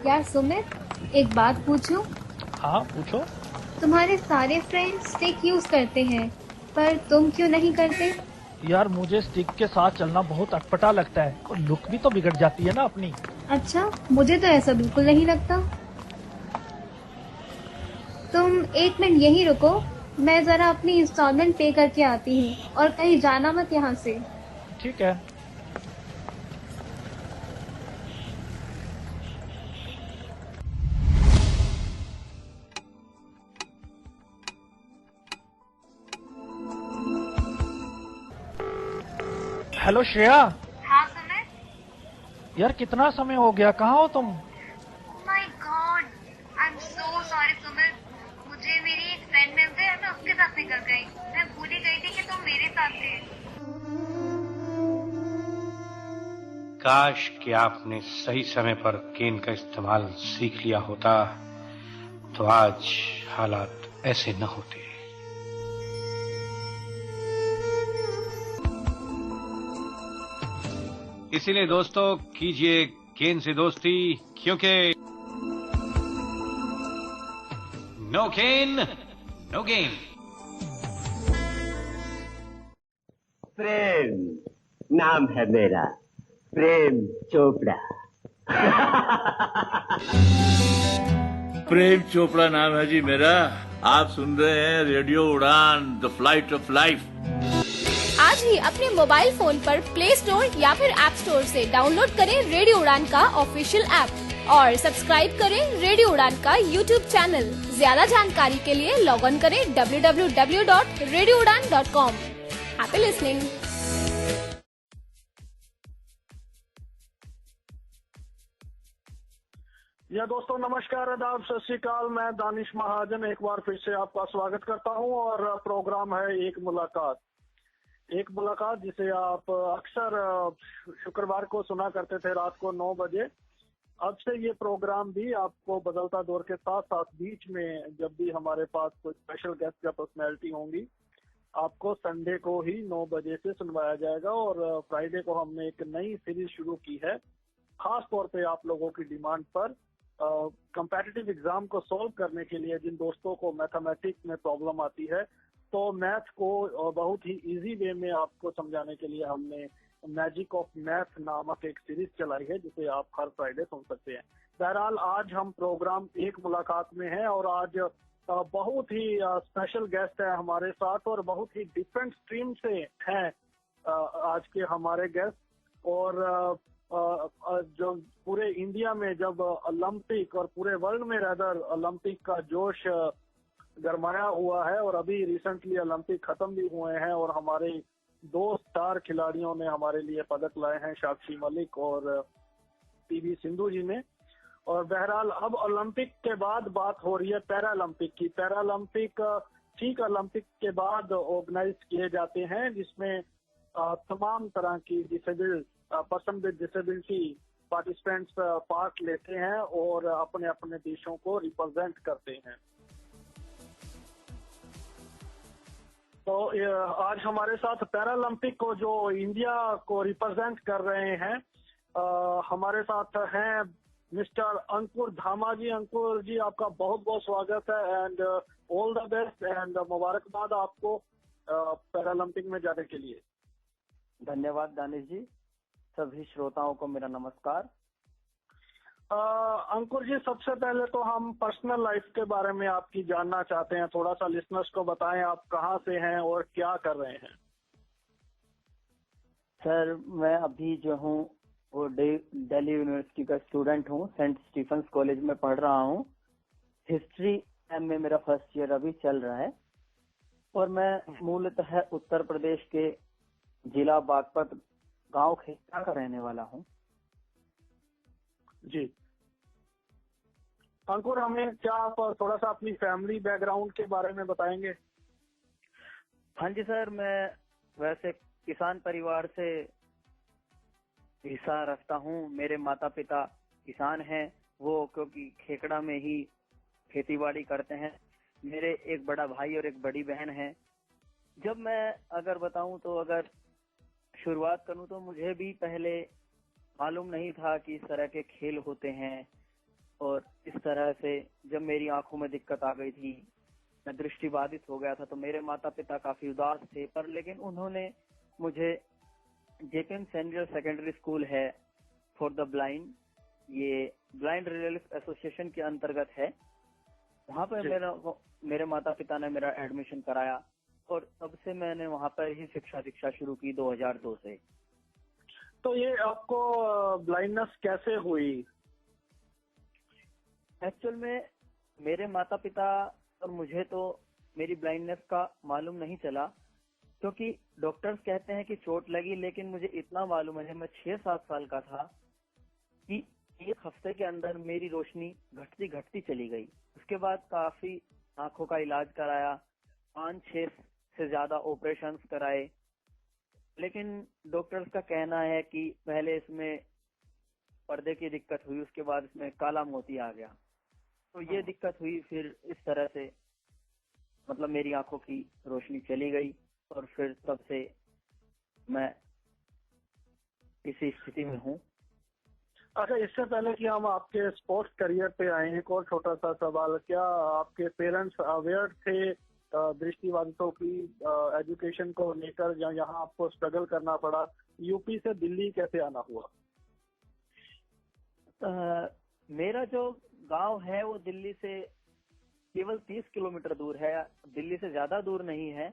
यार सुमित, एक बात पूछूं? हाँ पूछो। तुम्हारे सारे फ्रेंड्स स्टिक यूज करते हैं, पर तुम क्यों नहीं करते? यार मुझे स्टिक के साथ चलना बहुत अटपटा लगता है और लुक भी तो बिगड़ जाती है ना अपनी। अच्छा, मुझे तो ऐसा बिल्कुल नहीं लगता। तुम एक मिनट यहीं रुको, मैं जरा अपनी इंस्टॉलमेंट पे करके आती हूँ, और कहीं जाना मत यहाँ से। ठीक है। हेलो श्रेया। हाँ सुमित। यार कितना समय हो गया, कहाँ हो तुम? My God, I am so sorry Sumit. मुझे मेरी एक फ्रेंड मिल गई और मैं उसके साथ निकल गई। मैं भूल ही गई थी कि तुम मेरे साथ थे। काश कि आपने सही समय पर केन का इस्तेमाल सीख लिया होता तो आज हालात ऐसे न होते। इसीलिए दोस्तों कीजिए केन से दोस्ती, क्योंकि नो केन नो गेम। प्रेम नाम है मेरा, प्रेम चोपड़ा। प्रेम चोपड़ा नाम है जी मेरा। आप सुन रहे हैं रेडियो उड़ान, द फ्लाइट ऑफ लाइफ। आज ही अपने मोबाइल फोन पर प्ले स्टोर या फिर ऐप स्टोर से डाउनलोड करें रेडियो उड़ान का ऑफिशियल ऐप और सब्सक्राइब करें रेडियो उड़ान का यूट्यूब चैनल। ज्यादा जानकारी के लिए लॉग ऑन करें www.radioudan.com। Happy listening. या दोस्तों नमस्कार, आदाब, सत श्री अकाल। मैं दानिश महाजन एक बार फिर से आपका स्वागत करता हूं और प्रोग्राम है एक मुलाकात। एक मुलाकात जिसे आप अक्सर शुक्रवार को सुना करते थे रात को 9 बजे। अब से ये प्रोग्राम भी आपको बदलता दौर के साथ साथ बीच में जब भी हमारे पास कोई स्पेशल गेस्ट या पर्सनैलिटी होंगी, आपको संडे को ही 9 बजे से सुनवाया जाएगा। और फ्राइडे को हमने एक नई सीरीज शुरू की है, खास तौर पे आप लोगों की डिमांड पर। कंपैटिटिव एग्जाम को सॉल्व करने के लिए जिन दोस्तों को मैथमेटिक्स में प्रॉब्लम आती है, तो मैथ को बहुत ही इजी वे में आपको समझाने के लिए हमने मैजिक ऑफ मैथ नामक एक सीरीज चलाई है, जिसे आप हर फ्राइडे सुन सकते हैं। बहरहाल आज हम प्रोग्राम एक मुलाकात में हैं और आज बहुत ही स्पेशल गेस्ट है हमारे साथ और बहुत ही डिफरेंट स्ट्रीम से हैं आज के हमारे गेस्ट। और जो पूरे इंडिया में जब ओलंपिक और पूरे वर्ल्ड में रैदर ओलंपिक का जोश गरमाया हुआ है और अभी रिसेंटली ओलंपिक खत्म भी हुए हैं और हमारे 2 स्टार खिलाड़ियों ने हमारे लिए पदक लाए हैं, साक्षी मलिक और पीवी सिंधु जी ने। और बहरहाल अब ओलंपिक के बाद बात हो रही है पैरालंपिक की। पैरालंपिक ठीक ओलंपिक के बाद ऑर्गेनाइज किए जाते हैं, जिसमें तमाम तरह की person with disability participants part लेते हैं और अपने अपने देशों को रिप्रेजेंट करते हैं। तो आज हमारे साथ पैरालंपिक को जो इंडिया को रिप्रेजेंट कर रहे हैं, हमारे साथ हैं मिस्टर अंकुर धामा जी। अंकुर जी, आपका बहुत बहुत स्वागत है and all the best and मुबारकबाद आपको पैरालंपिक में जाने के लिए। धन्यवाद दानिश जी। सभी श्रोताओं को मेरा नमस्कार। अंकुर जी, सबसे पहले तो हम पर्सनल लाइफ के बारे में आपकी जानना चाहते हैं। थोड़ा सा लिसनर्स को बताएं आप कहाँ से हैं और क्या कर रहे हैं। सर, मैं अभी जो हूँ वो दिल्ली यूनिवर्सिटी का स्टूडेंट हूँ, सेंट स्टीफेंस कॉलेज में पढ़ रहा हूँ। हिस्ट्री में मेरा फर्स्ट ईयर अभी चल रहा है और मैं मूलतः उत्तर प्रदेश के जिला बागपत गांव खेड़ा का रहने वाला हूँ। जी अंकुर, हमें क्या आप थोड़ा सा अपनी फैमिली बैकग्राउंड के बारे में बताएंगे? हाँ जी सर, मैं वैसे किसान परिवार से हिस्सा रखता हूँ। मेरे माता पिता किसान हैं, वो क्योंकि खेकड़ा में ही खेतीबाड़ी करते हैं। मेरे एक बड़ा भाई और एक बड़ी बहन है। जब मैं अगर बताऊं तो अगर शुरुआत करूं तो मुझे भी पहले मालूम नहीं था कि इस तरह के खेल होते हैं और इस तरह से जब मेरी आंखों में दिक्कत आ गई थी, मैं दृष्टिबाधित हो गया था, तो मेरे माता पिता काफी उदास थे, पर लेकिन उन्होंने मुझे जेपीएम सेंट्रल सेकेंडरी स्कूल है फॉर द ब्लाइंड, ये ब्लाइंड रिलीफ एसोसिएशन के अंतर्गत है, वहाँ पर मेरे माता पिता ने मेरा एडमिशन कराया और तब से मैंने वहाँ पर ही शिक्षा दीक्षा शुरू की 2002 से। तो ये आपको ब्लाइंडनेस कैसे हुई? एक्चुअल में मेरे माता पिता और मुझे तो मेरी ब्लाइंडनेस का मालूम नहीं चला, क्योंकि डॉक्टर्स कहते हैं कि चोट लगी, लेकिन मुझे इतना मालूम है, मैं 6-7 साल का था कि 1 हफ्ते के अंदर मेरी रोशनी घटती घटती चली गई। उसके बाद काफी आंखों का इलाज कराया, 5-6 से ज्यादा ऑपरेशंस कराए, लेकिन डॉक्टर्स का कहना है कि पहले इसमें पर्दे की दिक्कत हुई, उसके बाद इसमें काला मोती आ गया, तो ये दिक्कत हुई। फिर इस तरह से मतलब मेरी आंखों की रोशनी चली गई और फिर तब से मैं इसी स्थिति में हूँ। अच्छा, इससे पहले कि हम आपके स्पोर्ट्स करियर पे आए, एक और छोटा सा सवाल, क्या आपके पेरेंट्स अवेयर थे दृष्टिबाधितों की एजुकेशन को लेकर, या यहाँ आपको स्ट्रगल करना पड़ा? यूपी से दिल्ली कैसे आना हुआ? मेरा जो गांव है वो दिल्ली से केवल 30 किलोमीटर दूर है, दिल्ली से ज्यादा दूर नहीं है,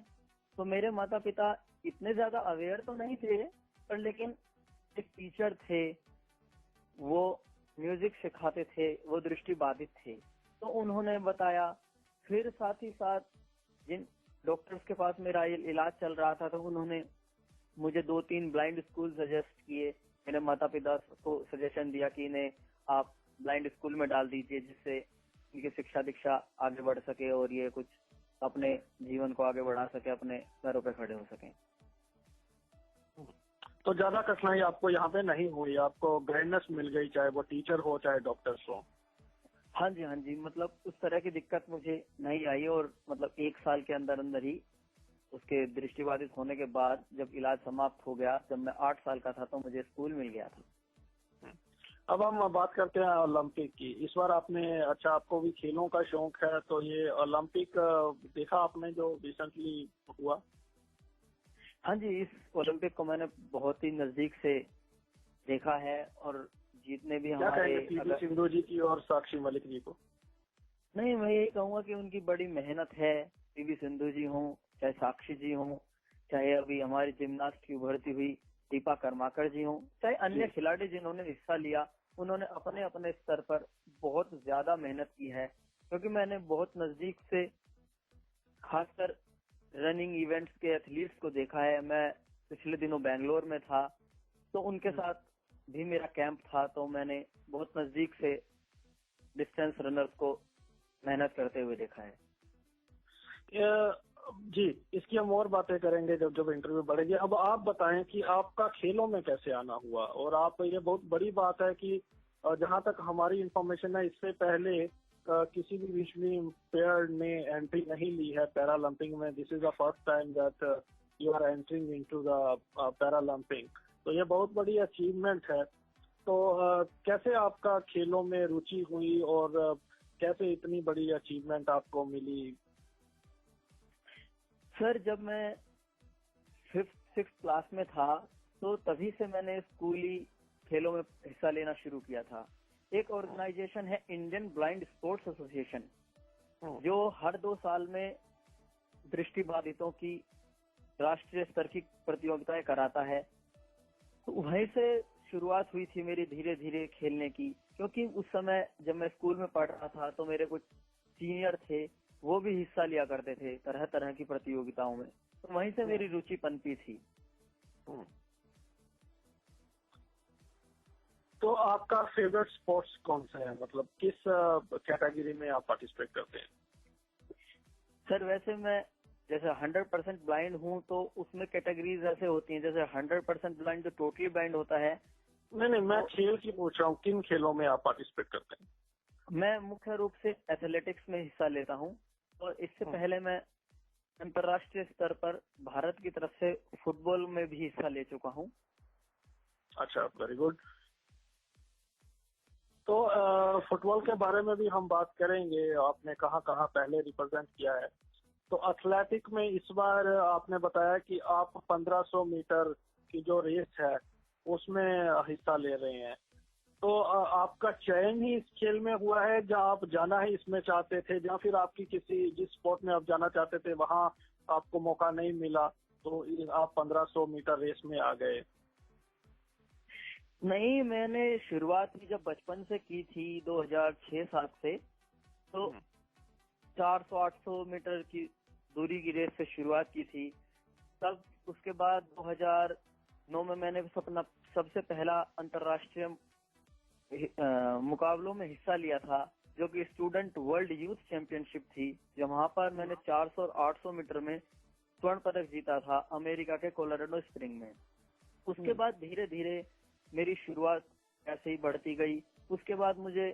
तो मेरे माता पिता इतने ज्यादा अवेयर तो नहीं थे, पर लेकिन एक टीचर थे, वो म्यूजिक सिखाते थे, वो दृष्टिबाधित थे, तो उन्होंने बताया। फिर साथ ही साथ जिन डॉक्टर्स के पास मेरा इलाज चल रहा था, तो उन्होंने मुझे 2-3 ब्लाइंड स्कूल सजेस्ट किए। मेरे माता पिता को सजेशन दिया कि इन्हें आप ब्लाइंड स्कूल में डाल दीजिए, जिससे इनकी शिक्षा दीक्षा आगे बढ़ सके और ये कुछ अपने जीवन को आगे बढ़ा सके, अपने पैरों पे खड़े हो सके। तो ज्यादा कठिनाई आपको यहाँ पे नहीं हुई, आपको गाइडेंस मिल गई, चाहे वो टीचर हो चाहे डॉक्टर्स हो? हाँ जी, मतलब उस तरह की दिक्कत मुझे नहीं आई, और मतलब 1 साल के अंदर अंदर ही उसके दृष्टिबाधित होने के बाद जब इलाज समाप्त हो गया, जब मैं 8 साल का था, तो मुझे स्कूल मिल गया था। अब हम बात करते हैं ओलंपिक की। इस बार आपने, अच्छा आपको भी खेलों का शौक है, तो ये ओलंपिक देखा आपने जो रिसेंटली हुआ? हाँ जी, इस ओलंपिक को मैंने बहुत ही नजदीक से देखा है, और जितने भी हमारे पीवी सिंधु जी की और साक्षी मलिक जी को? नहीं, मैं यही कहूँगा कि उनकी बड़ी मेहनत है। पीवी सिंधु जी हों, चाहे साक्षी जी हों, चाहे अभी हमारी जिम्नास्ट की उभरती हुई दीपा कर्माकर जी हों, चाहे अन्य खिलाड़ी जिन्होंने हिस्सा लिया, उन्होंने अपने अपने स्तर पर बहुत ज्यादा मेहनत की है। क्योंकि मैंने बहुत नजदीक से खासकर रनिंग इवेंट्स के एथलीट्स को देखा है। मैं पिछले दिनों बेंगलोर में था, तो उनके साथ भी मेरा कैंप था, तो मैंने बहुत नजदीक से डिस्टेंस रनर्स को मेहनत करते हुए देखा है। जी, इसकी हम और बातें करेंगे जब जब इंटरव्यू बढ़ेगी। अब आप बताएं कि आपका खेलों में कैसे आना हुआ, और आप, ये बहुत बड़ी बात है कि जहां तक हमारी इंफॉर्मेशन है, इससे पहले किसी भी मुस्लिम प्लेयर ने एंट्री नहीं ली है पैरालंपिक में। This is the first time that you are entering into the Paralympic, तो ये बहुत बड़ी अचीवमेंट है। तो कैसे आपका खेलों में रुचि हुई और कैसे इतनी बड़ी अचीवमेंट आपको मिली? सर, जब मैं 5th-6th क्लास में था, तो तभी से मैंने स्कूली खेलों में हिस्सा लेना शुरू किया था। एक ऑर्गेनाइजेशन है इंडियन ब्लाइंड स्पोर्ट्स एसोसिएशन, जो हर 2 साल में दृष्टिबाधितों की राष्ट्रीय स्तर की प्रतियोगिताएं कराता है। तो वहीं से शुरुआत हुई थी मेरी धीरे धीरे खेलने की, क्योंकि उस समय जब मैं स्कूल में पढ़ रहा था, तो मेरे कुछ सीनियर थे, वो भी हिस्सा लिया करते थे तरह तरह की प्रतियोगिताओं में, तो वहीं से मेरी रुचि पनपी थी। तो आपका फेवरेट स्पोर्ट्स कौन सा है, मतलब किस कैटेगरी में आप पार्टिसिपेट करते हैं? सर, वैसे मैं जैसे 100% ब्लाइंड हूँ, तो उसमें कैटेगरीज ऐसे होती हैं, जैसे 100% ब्लाइंड जो टोटली ब्लाइंड होता है। नहीं, मैं खेल की पूछ रहा हूँ, किन खेलों में आप पार्टिसिपेट करते हैं? मैं मुख्य रूप से एथलेटिक्स में हिस्सा लेता हूँ, और इससे पहले मैं अंतर्राष्ट्रीय स्तर पर भारत की तरफ से फुटबॉल में भी हिस्सा ले चुका हूँ। अच्छा, वेरी गुड। तो फुटबॉल के बारे में भी हम बात करेंगे। आपने कहाँ कहाँ पहले रिप्रेजेंट किया है। तो एथलेटिक में इस बार आपने बताया कि आप 1500 मीटर की जो रेस है उसमें हिस्सा ले रहे हैं। तो आपका चयन ही इस खेल में हुआ है, जहाँ आप जाना ही इसमें चाहते थे, या फिर आपकी किसी जिस स्पोर्ट में आप जाना चाहते थे वहाँ आपको मौका नहीं मिला तो आप 1500 मीटर रेस में आ गए? नहीं, मैंने शुरुआत भी जब बचपन से की थी 2006-7 से, तो 400-800 मीटर की दूरी की रेस से शुरुआत की थी। तब उसके बाद 2009 में मैंने अपना सबसे पहला अंतर्राष्ट्रीय मुकाबलों में हिस्सा लिया था, जो कि स्टूडेंट वर्ल्ड यूथ चैंपियनशिप थी। जब वहां पर मैंने 400 और 800 मीटर में स्वर्ण पदक जीता था अमेरिका के कोलोराडो स्प्रिंग में। उसके बाद धीरे धीरे मेरी शुरुआत ऐसे ही बढ़ती गई। उसके बाद मुझे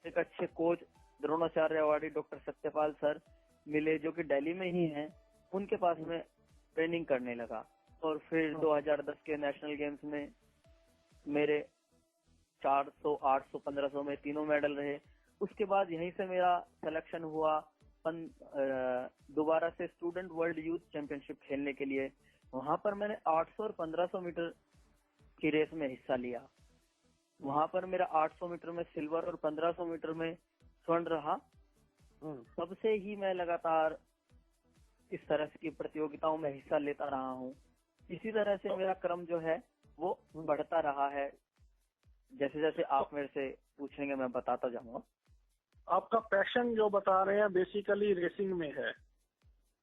एक अच्छे coach Dronacharya awardee doctor Satyapal sir मिले, जो कि दिल्ली में ही हैं। उनके पास में ट्रेनिंग करने लगा और फिर 2010 के नेशनल गेम्स में मेरे 400, 800, 1500 में तीनों मेडल रहे। उसके बाद यहीं से मेरा सिलेक्शन हुआ दोबारा से स्टूडेंट वर्ल्ड यूथ चैंपियनशिप खेलने के लिए। वहां पर मैंने 800 और 1500 मीटर की रेस में हिस्सा लिया। वहां पर मेरा 800 मीटर में सिल्वर और 1500 मीटर में स्वर्ण रहा। तब से ही मैं लगातार इस तरह की प्रतियोगिताओं में हिस्सा लेता रहा हूँ। इसी तरह से मेरा क्रम जो है वो बढ़ता रहा है। जैसे जैसे आप मेरे से पूछेंगे मैं बताता जाऊंगा। आपका पैशन जो बता रहे हैं बेसिकली रेसिंग में है।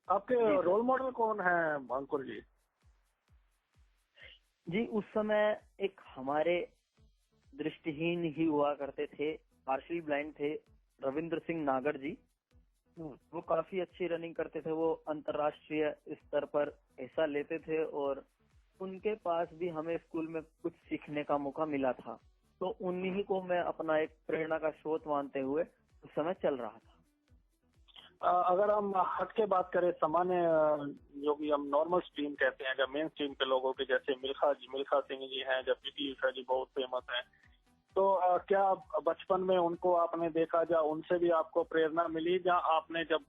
आपके रोल मॉडल कौन है अंकुर जी? जी, उस समय एक हमारे दृष्टिहीन ही हुआ करते थे, पार्शियली ब्लाइंड थे, रविंद्र सिंह नागर जी। वो काफी अच्छी रनिंग करते थे। वो अंतर्राष्ट्रीय स्तर पर हिस्सा लेते थे और उनके पास भी हमें स्कूल में कुछ सीखने का मौका मिला था। तो उन्हीं को मैं अपना एक प्रेरणा का स्रोत मानते हुए उस समय चल रहा था। अगर हम हट के बात करें सामान्य जो भी हम नॉर्मल स्ट्रीम कहते हैं, जब मेन स्ट्रीम के लोगों के, जैसे मिल्खा सिंह जी हैं, जब पीटी उषा जी बहुत फेमस हैं, तो क्या बचपन में उनको आपने देखा, या उनसे भी आपको प्रेरणा मिली, या आपने जब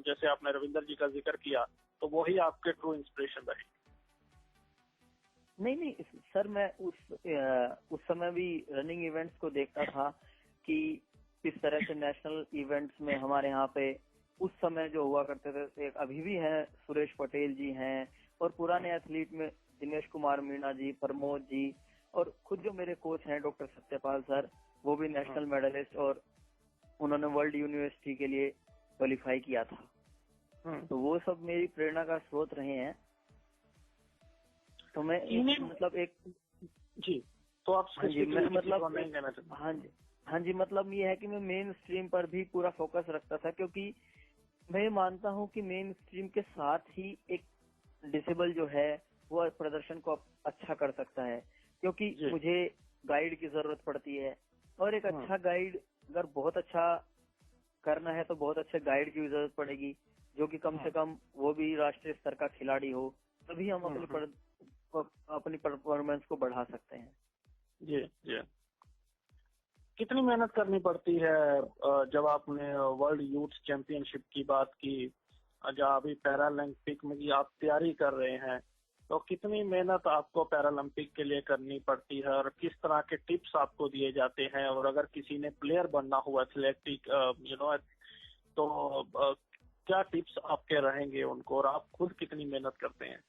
जैसे आपने रविंदर जी का जिक्र किया तो वही आपके ट्रू इंस्पिरेशन रही? नहीं सर, मैं उस समय भी रनिंग इवेंट्स को देखता था कि किस तरह से नेशनल इवेंट्स में हमारे यहाँ पे उस समय जो हुआ करते थे, एक अभी भी हैं सुरेश पटेल जी हैं, और पुराने एथलीट में दिनेश कुमार मीणा जी, प्रमोद जी, और खुद जो मेरे कोच हैं डॉक्टर सत्यपाल सर, वो भी नेशनल मेडलिस्ट और उन्होंने वर्ल्ड यूनिवर्सिटी के लिए क्वालिफाई किया था। तो वो सब मेरी प्रेरणा का स्रोत रहे हैं। तो मैं मतलब एक जी, तो आप हाँ जी, मतलब ये है कि मैं मेन स्ट्रीम पर भी पूरा फोकस रखता था, क्योंकि मैं मानता हूँ कि मेन स्ट्रीम के साथ ही एक डिसेबल जो है वो प्रदर्शन को अच्छा कर सकता है, क्योंकि मुझे गाइड की जरूरत पड़ती है, और एक अच्छा गाइड अगर बहुत अच्छा करना है तो बहुत अच्छे गाइड की जरूरत पड़ेगी, जो कि कम से कम वो भी राष्ट्रीय स्तर का खिलाड़ी हो, तभी हम अपनी परफॉर्मेंस को बढ़ा सकते हैं। जी। कितनी मेहनत करनी पड़ती है? जब आपने वर्ल्ड यूथ चैंपियनशिप की बात की, जहाँ अभी पैरालंपिक में की आप तैयारी कर रहे हैं, तो कितनी मेहनत आपको पैरालंपिक के लिए करनी पड़ती है, और किस तरह के टिप्स आपको दिए जाते हैं? और अगर किसी ने प्लेयर बनना हुआ एथलेटिक तो क्या टिप्स आपके रहेंगे उनको, और आप खुद कितनी मेहनत करते हैं?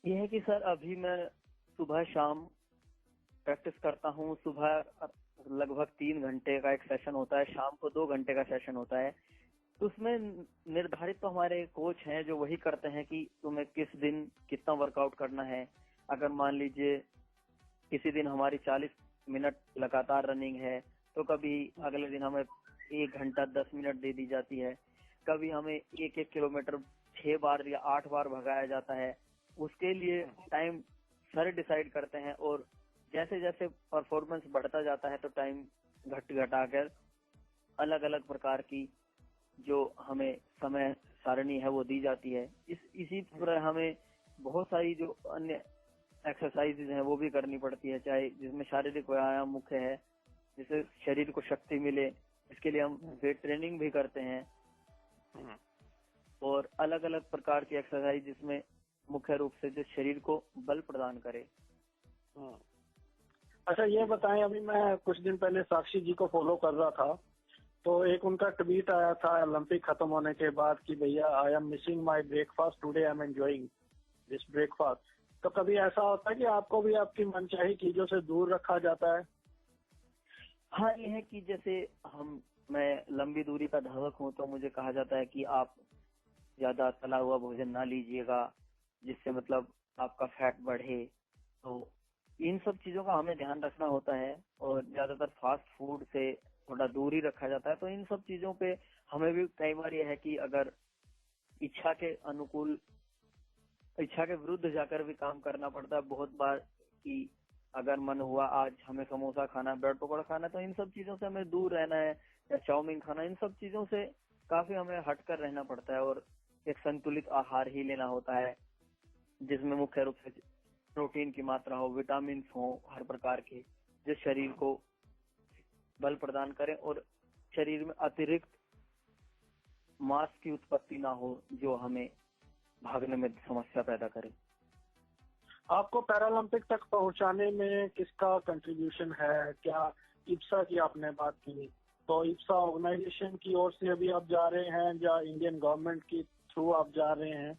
यह है कि सर अभी मैं सुबह शाम प्रैक्टिस करता हूँ। सुबह लगभग 3 घंटे का एक सेशन होता है, शाम को 2 घंटे का सेशन होता है। तो उसमें निर्धारित तो हमारे कोच हैं जो वही करते हैं कि तुम्हें किस दिन कितना वर्कआउट करना है। अगर मान लीजिए किसी दिन हमारी 40 मिनट लगातार रनिंग है, तो कभी अगले दिन हमें 1 घंटा 10 मिनट दे दी जाती है। कभी हमें 1-1 किलोमीटर 6 बार या 8 बार भगाया जाता है। उसके लिए टाइम सर डिसाइड करते हैं, और जैसे जैसे परफॉर्मेंस बढ़ता जाता है तो टाइम घटाकर अलग अलग प्रकार की जो हमें समय सारणी है वो दी जाती है। इसी तरह हमें बहुत सारी जो अन्य एक्सरसाइजेज हैं वो भी करनी पड़ती है, चाहे जिसमें शारीरिक व्यायाम मुख्य है, जिससे शरीर को शक्ति मिले, इसके लिए हम वेट ट्रेनिंग भी करते हैं और अलग अलग प्रकार की एक्सरसाइज जिसमें मुख्य रूप से जो शरीर को बल प्रदान करे। अच्छा ये बताएं, अभी मैं कुछ दिन पहले साक्षी जी को फॉलो कर रहा था, तो एक उनका ट्वीट आया था ओलंपिक खत्म होने के बाद कि भैया I am missing my breakfast today, I am enjoying this breakfast. तो कभी ऐसा होता है कि आपको भी आपकी मनचाही चीजों से दूर रखा जाता है? हाँ, ये है कि जैसे मैं लंबी दूरी का धावक हूँ तो मुझे कहा जाता है कि आप ज्यादा तला हुआ भोजन ना लीजिएगा, जिससे मतलब आपका फैट बढ़े। तो इन सब चीजों का हमें ध्यान रखना होता है और ज्यादातर फास्ट फूड से थोड़ा दूर ही रखा जाता है। तो इन सब चीजों पे हमें भी कई बार यह है कि अगर इच्छा के अनुकूल, इच्छा के विरुद्ध जाकर भी काम करना पड़ता है बहुत बार, कि अगर मन हुआ आज हमें समोसा खाना, ब्रेड पकौड़ा खाना, तो इन सब चीजों से हमें दूर रहना है, या चाउमीन खाना, इन सब चीजों से काफी हमें हटकर रहना पड़ता है और एक संतुलित आहार ही लेना होता है, जिसमें मुख्य रूप से प्रोटीन की मात्रा हो, विटामिन हो हर प्रकार के, जो शरीर को बल प्रदान करें और शरीर में अतिरिक्त मांस की उत्पत्ति ना हो जो हमें भागने में समस्या पैदा करे। आपको पैरालंपिक तक पहुंचाने में किसका कंट्रीब्यूशन है? क्या इप्सा की आपने बात की, तो इप्सा ऑर्गेनाइजेशन की ओर से अभी आप जा रहे हैं या इंडियन गवर्नमेंट की थ्रू आप जा रहे हैं?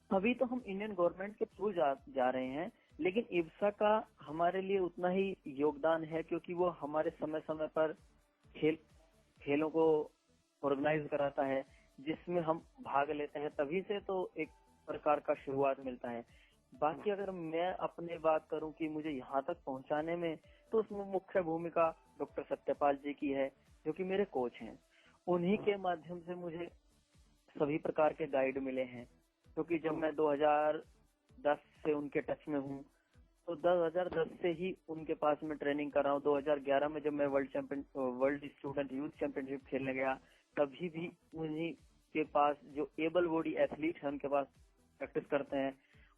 अभी तो हम इंडियन गवर्नमेंट के थ्रू जा रहे हैं, लेकिन इप्सा का हमारे लिए उतना ही योगदान है क्योंकि वो हमारे समय समय पर खेलों को ऑर्गेनाइज कराता है, जिसमें हम भाग लेते हैं, तभी से तो एक प्रकार का शुरुआत मिलता है। बाकी अगर मैं अपने बात करूं कि मुझे यहाँ तक पहुंचाने में, तो उसमें मुख्य भूमिका डॉक्टर सत्यपाल जी की है, जो कि मेरे कोच हैं। उन्हीं के माध्यम से मुझे सभी प्रकार के गाइड मिले हैं, क्योंकि जब मैं 2010 से उनके टच में हूँ, तो 2010 से ही उनके पास में ट्रेनिंग कर रहा हूँ। 2011 में जब मैं वर्ल्ड स्टूडेंट यूथ चैंपियनशिप खेलने गया, तभी भी उन्हीं के पास जो एबल बॉडी एथलीट है उनके पास प्रैक्टिस करते हैं,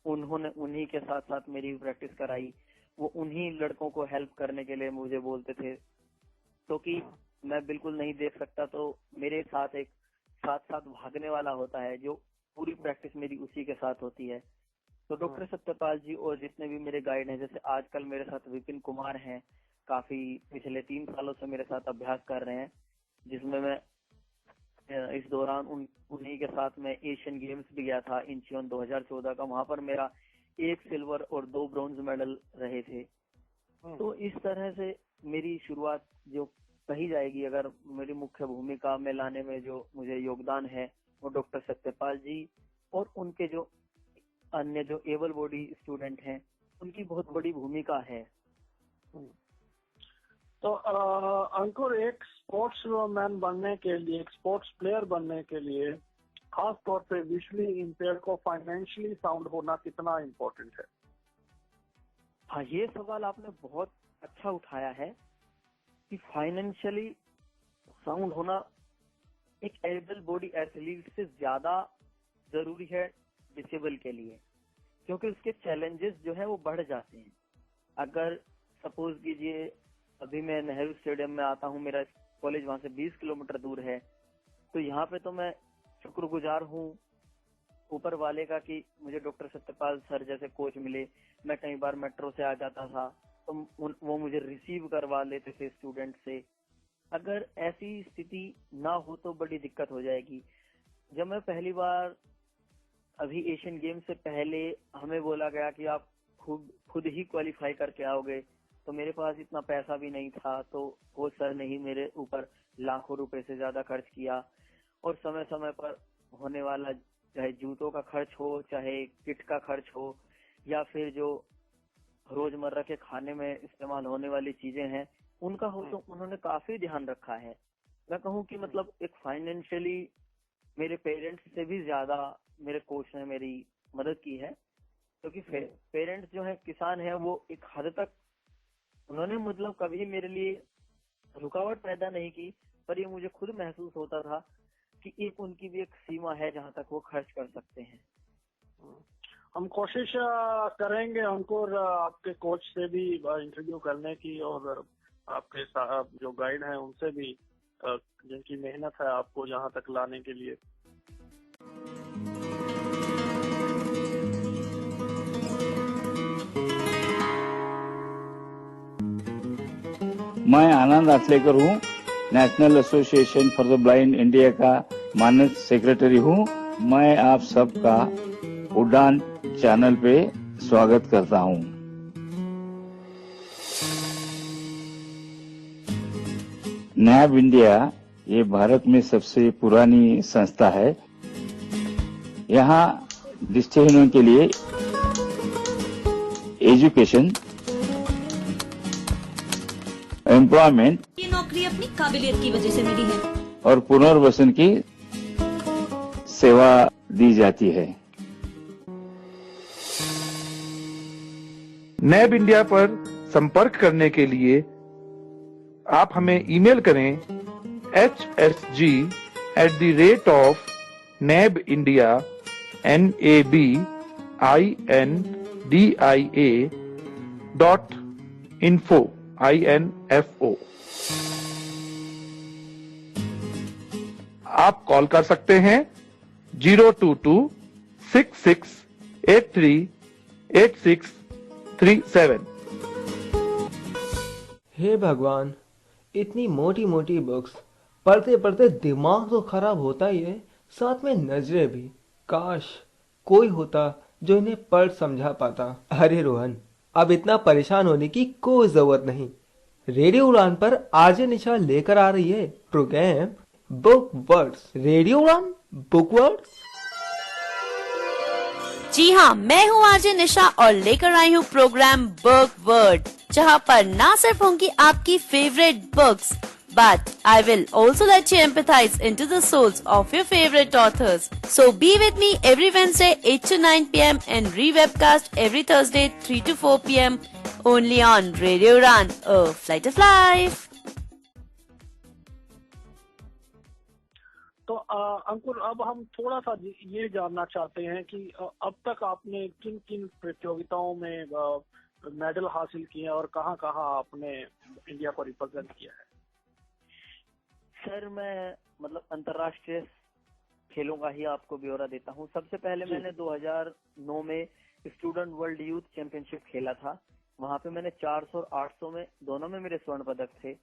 उन्होंने उन्हीं के साथ साथ मेरी भी प्रैक्टिस कराई। वो उन्हीं लड़कों को हेल्प करने के लिए मुझे बोलते थे, तो कि मैं बिल्कुल नहीं देख सकता, तो मेरे साथ एक साथ भागने वाला होता है, जो पूरी प्रैक्टिस मेरी उसी के साथ होती है। तो डॉक्टर सत्यपाल जी और जितने भी मेरे गाइड हैं, जैसे आजकल मेरे साथ विपिन कुमार हैं, काफी पिछले 3 सालों से मेरे साथ अभ्यास कर रहे हैं, जिसमें मैं इस दौरान उन्हीं के साथ में एशियन गेम्स भी गया था इंचियोन 2014 का। वहां पर मेरा 1 सिल्वर और 2 ब्रॉन्ज मेडल रहे थे। तो इस तरह से मेरी शुरुआत जो कही जाएगी, अगर मेरी मुख्य भूमिका में लाने में जो मुझे योगदान है, वो डॉक्टर सत्यपाल जी और उनके जो अन्य जो एबल बॉडी स्टूडेंट हैं, उनकी बहुत बड़ी भूमिका है। तो अंकुर, एक स्पोर्ट्स मैन बनने के लिए, एक स्पोर्ट्स प्लेयर बनने के लिए, खास तौर पे विजुअली इम्पेयर्ड को फाइनेंशियली साउंड होना कितना इम्पोर्टेंट है? हाँ, ये सवाल आपने बहुत अच्छा उठाया है कि फाइनेंशियली साउंड होना एक एबल बॉडी एथलीट से ज्यादा जरूरी है डिसेबल के लिए, क्योंकि उसके चैलेंजेस जो है वो बढ़ जाते हैं। अगर सपोज कीजिए अभी मैं नेहरू स्टेडियम में आता हूँ, मेरा कॉलेज वहां से 20 किलोमीटर दूर है, तो यहाँ पे तो मैं शुक्रगुजार हूँ ऊपर वाले का कि मुझे डॉक्टर सत्यपाल सर जैसे कोच मिले। मैं कई बार मेट्रो से आ जाता था, तो वो मुझे रिसीव करवा लेते थे स्टूडेंट से। अगर ऐसी स्थिति ना हो तो बड़ी दिक्कत हो जाएगी। जब मैं पहली बार अभी एशियन गेम से पहले हमें बोला गया कि आप खुद ही क्वालिफाई करके आओगे, तो मेरे पास इतना पैसा भी नहीं था, तो कोच सर ने ही मेरे ऊपर लाखों रुपए से ज्यादा खर्च किया। और समय समय पर होने वाला, चाहे जूतों का खर्च हो, चाहे किट का खर्च हो, या फिर जो रोजमर्रा के खाने में इस्तेमाल होने वाली चीजें हैं उनका हो, तो उन्होंने काफी ध्यान रखा है। मैं कहूँ कि मतलब एक फाइनेंशियली मेरे पेरेंट्स से भी ज्यादा मेरे कोच ने मेरी मदद की है, क्योंकि पेरेंट्स जो है किसान है, वो एक हद तक उन्होंने मतलब कभी मेरे लिए रुकावट पैदा नहीं की, पर ये मुझे खुद महसूस होता था कि एक उनकी भी एक सीमा है जहाँ तक वो खर्च कर सकते हैं। हम कोशिश करेंगे अंकुर आपके कोच से भी इंटरव्यू करने की, और आपके जो गाइड हैं उनसे भी, जिनकी मेहनत है आपको यहाँ तक लाने के लिए। मैं आनंद आचलेकर हूँ, national association for the blind India का मानद सेक्रेटरी हूँ। मैं आप सबका उड़ान चैनल पे स्वागत करता हूँ। नैब इंडिया ये भारत में सबसे पुरानी संस्था है। यहाँ दृष्टिहीनों के लिए एजुकेशन, एम्प्लॉयमेंट, ये नौकरी अपनी काबिलियत की वजह से मिली है और पुनर्वसन की सेवा दी जाती है। नैब इंडिया पर संपर्क करने के लिए आप हमें ईमेल करें hsg@nabindia.info info। आप कॉल कर सकते हैं 022-6683-8637। हे भगवान, इतनी मोटी मोटी बुक्स पढ़ते पढ़ते दिमाग तो खराब होता ही है, साथ में नजरें भी। काश कोई होता जो इन्हें पढ़ समझा पाता। अरे रोहन, अब इतना परेशान होने की कोई जरूरत नहीं। रेडियो उड़ान पर आरजे निशा लेकर आ रही है प्रोग्राम बुक वर्ड्स। रेडियो उड़ान बुक वर्ड्स। जी हाँ, मैं हूँ आरजे निशा और लेकर आई हूँ प्रोग्राम बुक वर्ड, जहाँ पर ना सिर्फ होंगी आपकी favourite books, but I will also let you empathize into the souls of your favorite authors. So be with me every Wednesday 8 to 9 p.m. and re-webcast every Thursday 3 to 4 p.m. only on Radio Udan, a flight of life. तो अंकुर, अब हम थोड़ा सा ये जानना चाहते हैं कि अब तक आपने किन किन प्रतियोगिताओं में मेडल हासिल किए हैं और कहाँ कहाँ आपने इंडिया को रिप्रेजेंट किया है? सर, मैं अंतर्राष्ट्रीय खेलों का ही आपको ब्यौरा देता हूँ। सबसे पहले मैंने 2009 में स्टूडेंट वर्ल्ड यूथ चैंपियनशिप खेला था। वहाँ पे मैंने 400 और 800 में दोनों में मेरे स्वर्ण पदक थे।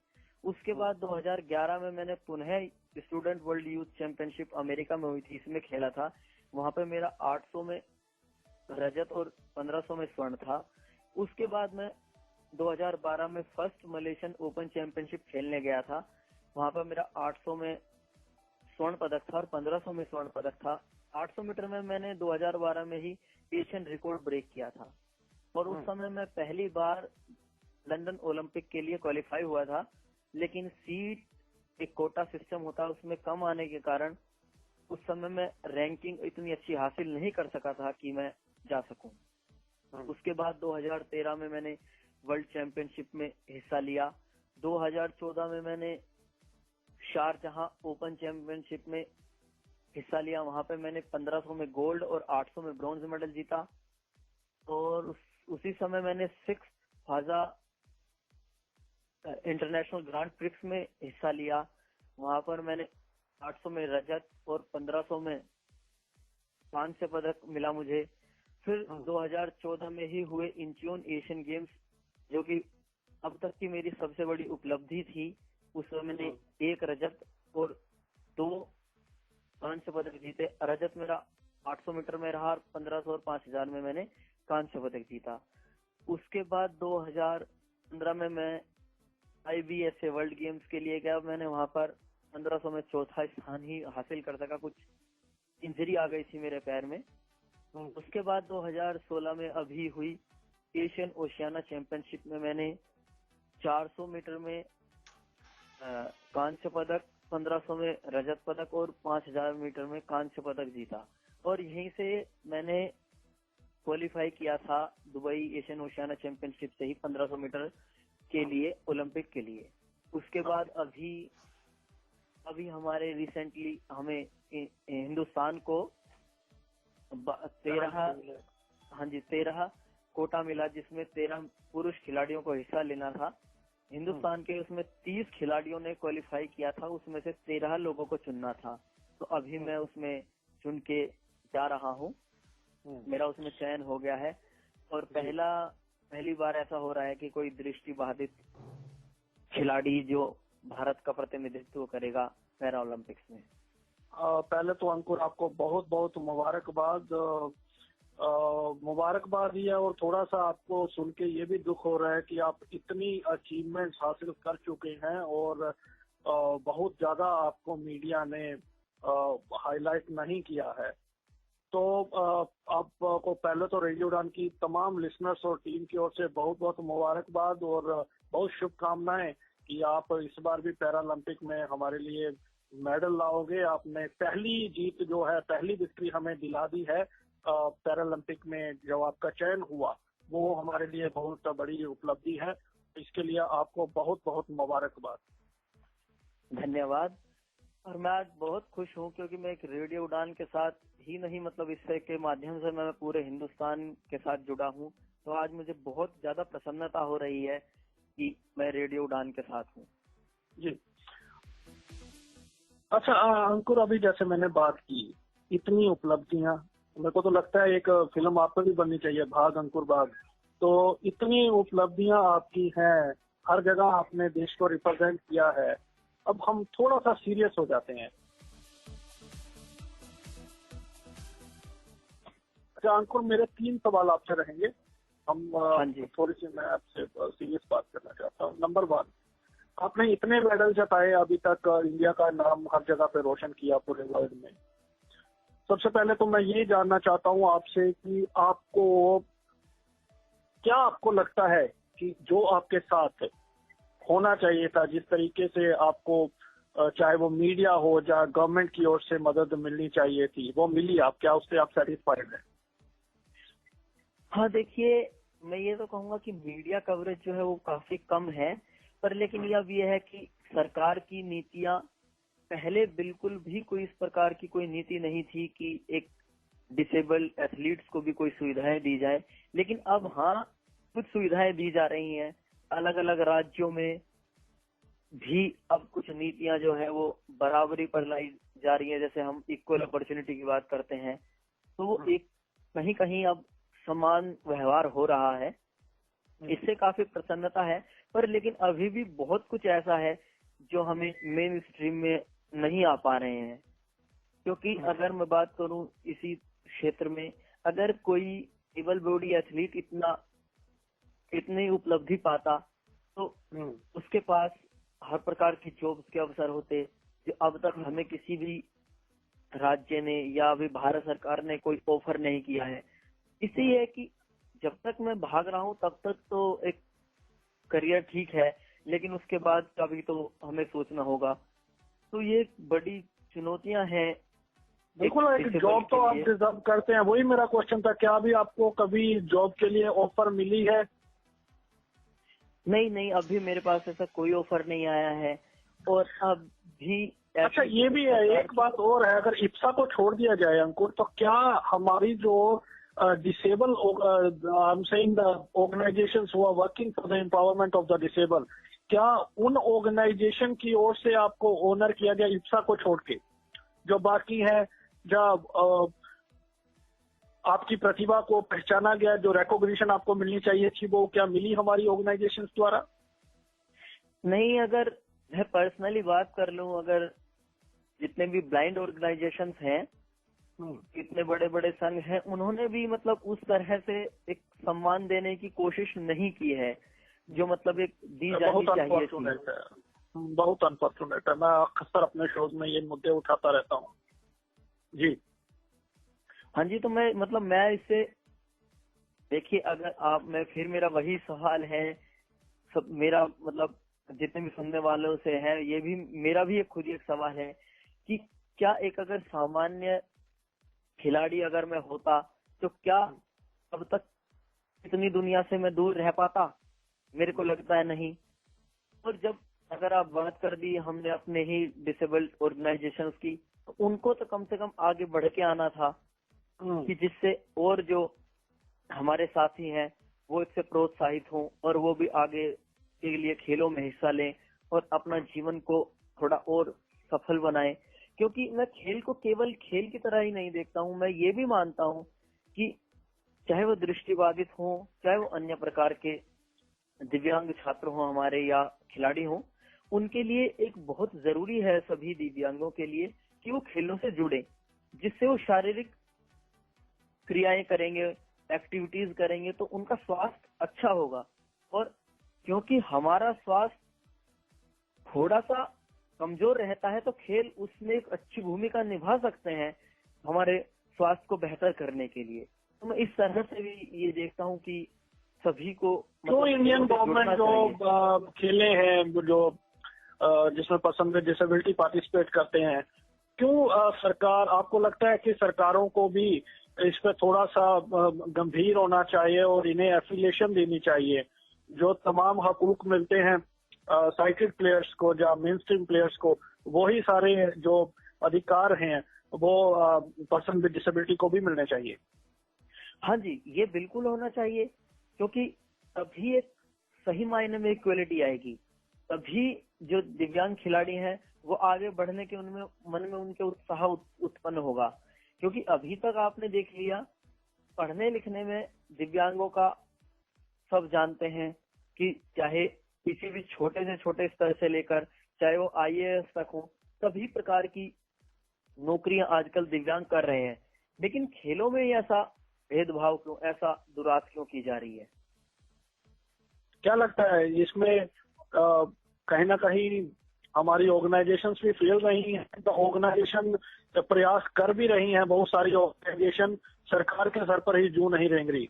उसके बाद 2011 में मैंने पुनः student world youth championship America में हुई थी, इसमें खेला था। वहाँ पे मेरा 800 में रजत और 1500 में स्वर्ण था। उसके बाद मैं 2012 में फर्स्ट मलेशियन ओपन चैंपियनशिप खेलने गया था। वहाँ पर मेरा 800 में स्वर्ण पदक था और 1500 में स्वर्ण पदक था। 800 मीटर में मैंने 2012 में ही एशियन रिकॉर्ड ब्रेक किया था और उस समय मैं पहली बार लंदन ओलंपिक के लिए क्वालिफाई हुआ था, लेकिन सीट एक कोटा सिस्टम होता है, उसमें कम आने के कारण उस समय मैं रैंकिंग इतनी अच्छी हासिल नहीं कर सका था कि मैं जा सकूं। उसके बाद 2013 में मैंने वर्ल्ड चैंपियनशिप में हिस्सा लिया। 2014 में मैंने शारजहां ओपन चैंपियनशिप में हिस्सा लिया। वहां पे मैंने 1500 में गोल्ड और 800 में ब्रॉन्ज मेडल जीता। और उसी समय मैंने 6 फाजा इंटरनेशनल ग्रांड प्रिक्स में हिस्सा लिया। वहां पर मैंने 800 में रजत और 1500 में कांस्य पदक मिला मुझे। फिर 2014 में ही हुए इंचियोन एशियन गेम्स, जो कि अब तक की मेरी सबसे बड़ी उपलब्धि थी। उसमें मैंने 1 रजत और 2 कांस्य पदक जीते। रजत मेरा 800 मीटर में रहा और 1500 और 5000 में मैंने कांस्य पदक जीता। उसके बाद 2015 में मैं IBSA वर्ल्ड गेम्स के लिए गया। मैंने वहां पर 1500 में चौथा स्थान ही हासिल कर सका, कुछ इंजरी आ गई थी मेरे पैर में। उसके बाद 2016 में अभी हुई एशियन ओशियाना चैंपियनशिप में मैंने 400 मीटर में कांस्य पदक, 1500 में रजत पदक और 5000 मीटर में कांस्य पदक जीता। और यहीं से मैंने क्वालिफाई किया था दुबई एशियन ओशियाना चैंपियनशिप से ही 1500 मीटर के लिए, ओलंपिक के लिए। उसके बाद अभी हमारे रिसेंटली हमें हिंदुस्तान को हाँ जी 13 कोटा मिला, जिसमें 13 पुरुष खिलाड़ियों को हिस्सा लेना था। हिंदुस्तान के उसमें 30 खिलाड़ियों ने क्वालिफाई किया था, उसमें से 13 लोगों को चुनना था। तो अभी मैं उसमें चुन के जा रहा हूँ, मेरा उसमें चयन हो गया है। और पहली बार ऐसा हो रहा है कि कोई दृष्टिबाधित खिलाड़ी जो भारत का प्रतिनिधित्व करेगा पैरा ओलंपिक्स में। पहले तो अंकुर आपको बहुत बहुत मुबारकबाद ही है, और थोड़ा सा आपको सुन के ये भी दुख हो रहा है कि आप इतनी अचीवमेंट्स हासिल कर चुके हैं और बहुत ज्यादा आपको मीडिया ने हाईलाइट नहीं किया है। तो आपको पहले तो रेडियो उड़ान की तमाम लिसनर्स और टीम की ओर से बहुत बहुत मुबारकबाद और बहुत शुभकामनाएं कि आप इस बार भी पैरालंपिक में हमारे लिए मेडल लाओगे। आपने पहली जीत जो है, पहली विक्ट्री हमें दिला दी है पैरालंपिक में। जो आपका चयन हुआ वो हमारे लिए बहुत बड़ी उपलब्धि है, इसके लिए आपको बहुत बहुत मुबारकबाद। धन्यवाद। और मैं आज बहुत खुश हूँ क्योंकि मैं एक रेडियो उड़ान के साथ ही नहीं, मतलब इससे के माध्यम से मैं पूरे हिंदुस्तान के साथ जुड़ा हूँ। तो आज मुझे बहुत ज्यादा प्रसन्नता हो रही है कि मैं रेडियो उड़ान के साथ हूँ। जी अच्छा अंकुर, अभी जैसे मैंने बात की इतनी उपलब्धियां, मेरे को तो लगता है एक फिल्म आप पर भी बननी चाहिए, भाग अंकुर भाग। तो इतनी उपलब्धियां आपकी हैं, हर जगह आपने देश को रिप्रेजेंट किया है। अब हम थोड़ा सा सीरियस हो जाते हैं। अच्छा अंकुर, मेरे 3 सवाल आपसे रहेंगे। हम थोड़ी सी मैं आपसे सीरियस बात करना चाहता हूँ। नंबर 1, आपने इतने मेडल जताए, अभी तक इंडिया का नाम हर जगह पे रोशन किया पूरे वर्ल्ड में। सबसे पहले तो मैं ये जानना चाहता हूँ आपसे कि क्या आपको लगता है कि जो आपके साथ होना चाहिए था, जिस तरीके से आपको चाहे वो मीडिया हो या गवर्नमेंट की ओर से मदद मिलनी चाहिए थी, वो मिली? आप क्या उससे आप सेटिस्फाइड हैं? हाँ देखिए, मैं ये तो कहूँगा कि मीडिया कवरेज जो है वो काफी कम है, पर लेकिन अब ये है कि सरकार की नीतियां, पहले बिल्कुल भी कोई इस प्रकार की कोई नीति नहीं थी कि एक डिसेबल्ड एथलीट्स को भी कोई सुविधाएं दी जाए। लेकिन अब हाँ, कुछ सुविधाएं दी जा रही हैं। अलग अलग राज्यों में भी अब कुछ नीतियां जो है वो बराबरी पर लाई जा रही है। जैसे हम इक्वल अपॉर्चुनिटी की बात करते हैं, तो वो एक कहीं कहीं अब समान व्यवहार हो रहा है, इससे काफी प्रसन्नता है। पर लेकिन अभी भी बहुत कुछ ऐसा है जो हमें मेन स्ट्रीम में नहीं आ पा रहे हैं। क्योंकि अगर मैं बात करूं इसी क्षेत्र में, अगर कोई एबल बॉडी एथलीट इतनी उपलब्धि पाता तो उसके पास हर प्रकार की जॉब्स के अवसर होते, जो अब तक हमें किसी भी राज्य ने या अभी भारत सरकार ने कोई ऑफर नहीं किया है। इसलिए है कि जब तक मैं भाग रहा हूँ तब तक तो एक करियर ठीक है, लेकिन उसके बाद का भी तो हमें सोचना होगा। तो ये बड़ी चुनौतियां हैं। बिल्कुल, एक जॉब तो आप डिजर्व करते हैं, वही मेरा क्वेश्चन था। क्या अभी आपको कभी जॉब के लिए ऑफर मिली है? नहीं, अभी मेरे पास ऐसा कोई ऑफर नहीं आया है। और अब भी अच्छा ये भी है, एक बात और है, अगर इप्सा को छोड़ दिया जाए अंकुर, तो क्या हमारी जो disable I am saying the organisations who are working for the empowerment of the disable, क्या उन ऑर्गेनाइजेशन की ओर से आपको ऑनर किया गया इप्सा को छोड़ के? जो बाकी है, जब आपकी प्रतिभा को पहचाना गया, जो रिकॉग्निशन आपको मिलनी चाहिए थी, वो क्या मिली हमारी ऑर्गेनाइजेशन द्वारा? नहीं, अगर मैं पर्सनली बात कर लूं, अगर जितने भी ब्लाइंड ऑर्गेनाइजेशंस हैं, इतने बड़े बड़े संघ हैं, उन्होंने भी मतलब उस तरह से एक सम्मान देने की कोशिश नहीं की है जो मतलब एक दी जानी चाहिए थी। बहुत अनफॉर्चुनेट है। मैं अक्सर अपने शोज में ये मुद्दे उठाता रहता हूँ। जी हाँ जी, तो मैं इससे देखिए, अगर मेरा वही सवाल है, सब मेरा मतलब जितने भी सुनने वालों से है, ये भी मेरा भी खुद ही एक सवाल है कि क्या एक अगर सामान्य खिलाड़ी अगर मैं होता तो क्या अब तक इतनी दुनिया से मैं दूर रह पाता? मेरे को लगता है नहीं। और जब अगर आप बात कर दी हमने अपने ही डिसेबल्ड ऑर्गेनाइजेशंस की, तो उनको तो कम से कम आगे बढ़ के आना था कि जिससे और जो हमारे साथी हैं वो इससे प्रोत्साहित हों और वो भी आगे के लिए खेलों में हिस्सा लें और अपना जीवन को थोड़ा और सफल बनाएं। क्योंकि मैं खेल को केवल खेल की तरह ही नहीं देखता हूँ, मैं ये भी मानता हूँ कि चाहे वो दृष्टिबाधित हो, चाहे वो अन्य प्रकार के दिव्यांग छात्र हो हमारे या खिलाड़ी हो, उनके लिए एक बहुत जरूरी है सभी दिव्यांगों के लिए कि वो खेलों से जुड़े, जिससे वो शारीरिक क्रियाएं करेंगे, एक्टिविटीज करेंगे तो उनका स्वास्थ्य अच्छा होगा। और क्योंकि हमारा स्वास्थ्य थोड़ा सा कमजोर रहता है तो खेल उसमें एक अच्छी भूमिका निभा सकते हैं हमारे स्वास्थ्य को बेहतर करने के लिए। तो मैं इस तरह से भी ये देखता हूँ कि सभी को तो इंडियन गवर्नमेंट जो खेले हैं जो जिसमें पर्सन विद डिसेबिलिटी पार्टिसिपेट करते हैं, क्यों सरकार, आपको लगता है कि सरकारों को भी इस पर थोड़ा सा गंभीर होना चाहिए और इन्हें एफिलिएशन देनी चाहिए? जो तमाम हकूक मिलते हैं साइकिल प्लेयर्स को या मेन स्ट्रीम प्लेयर्स को, वही सारे जो अधिकार हैं वो पर्सन विद डिसेबिलिटी को भी मिलने चाहिए। हाँ जी, ये बिल्कुल होना चाहिए, क्योंकि तभी एक सही मायने में इक्वलिटी आएगी, तभी जो दिव्यांग खिलाड़ी हैं वो आगे बढ़ने के उनमें मन में उनके उत्साह उत्पन्न होगा। क्योंकि अभी तक आपने देख लिया, पढ़ने लिखने में दिव्यांगों का सब जानते हैं कि चाहे किसी भी छोटे से छोटे स्तर से लेकर चाहे वो IAS तक हो, सभी प्रकार की नौकरियां आजकल दिव्यांग कर रहे हैं। लेकिन खेलों में ऐसा भेदभाव क्यों, ऐसा दुरास क्यों की जा रही है? क्या लगता है इसमें कहीं ना कहीं हमारी ऑर्गेनाइजेशंस भी फेल रही हैं? तो ऑर्गेनाइजेशन प्रयास कर भी रही हैं, बहुत सारी ऑर्गेनाइजेशन सरकार के सर पर ही जू नहीं रेंग रही।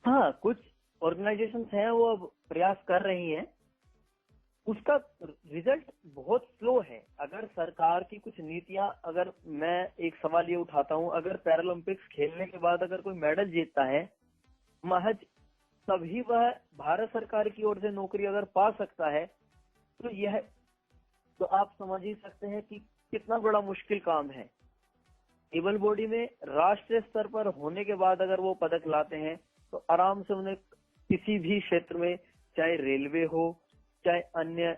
हाँ, कुछ ऑर्गेनाइजेशंस हैं वो अब प्रयास कर रही हैं, उसका रिजल्ट बहुत स्लो है। अगर सरकार की कुछ नीतियां, अगर मैं एक सवाल ये उठाता हूँ, अगर पैरालंपिक्स खेलने के बाद अगर कोई मेडल जीतता है महज तभी वह भारत सरकार की ओर से नौकरी अगर पा सकता है, तो यह तो आप समझ ही सकते हैं कि कितना बड़ा मुश्किल काम है। एबल बॉडी में राष्ट्रीय स्तर पर होने के बाद अगर वो पदक लाते हैं तो आराम से उन्हें किसी भी क्षेत्र में, चाहे रेलवे हो, चाहे अन्य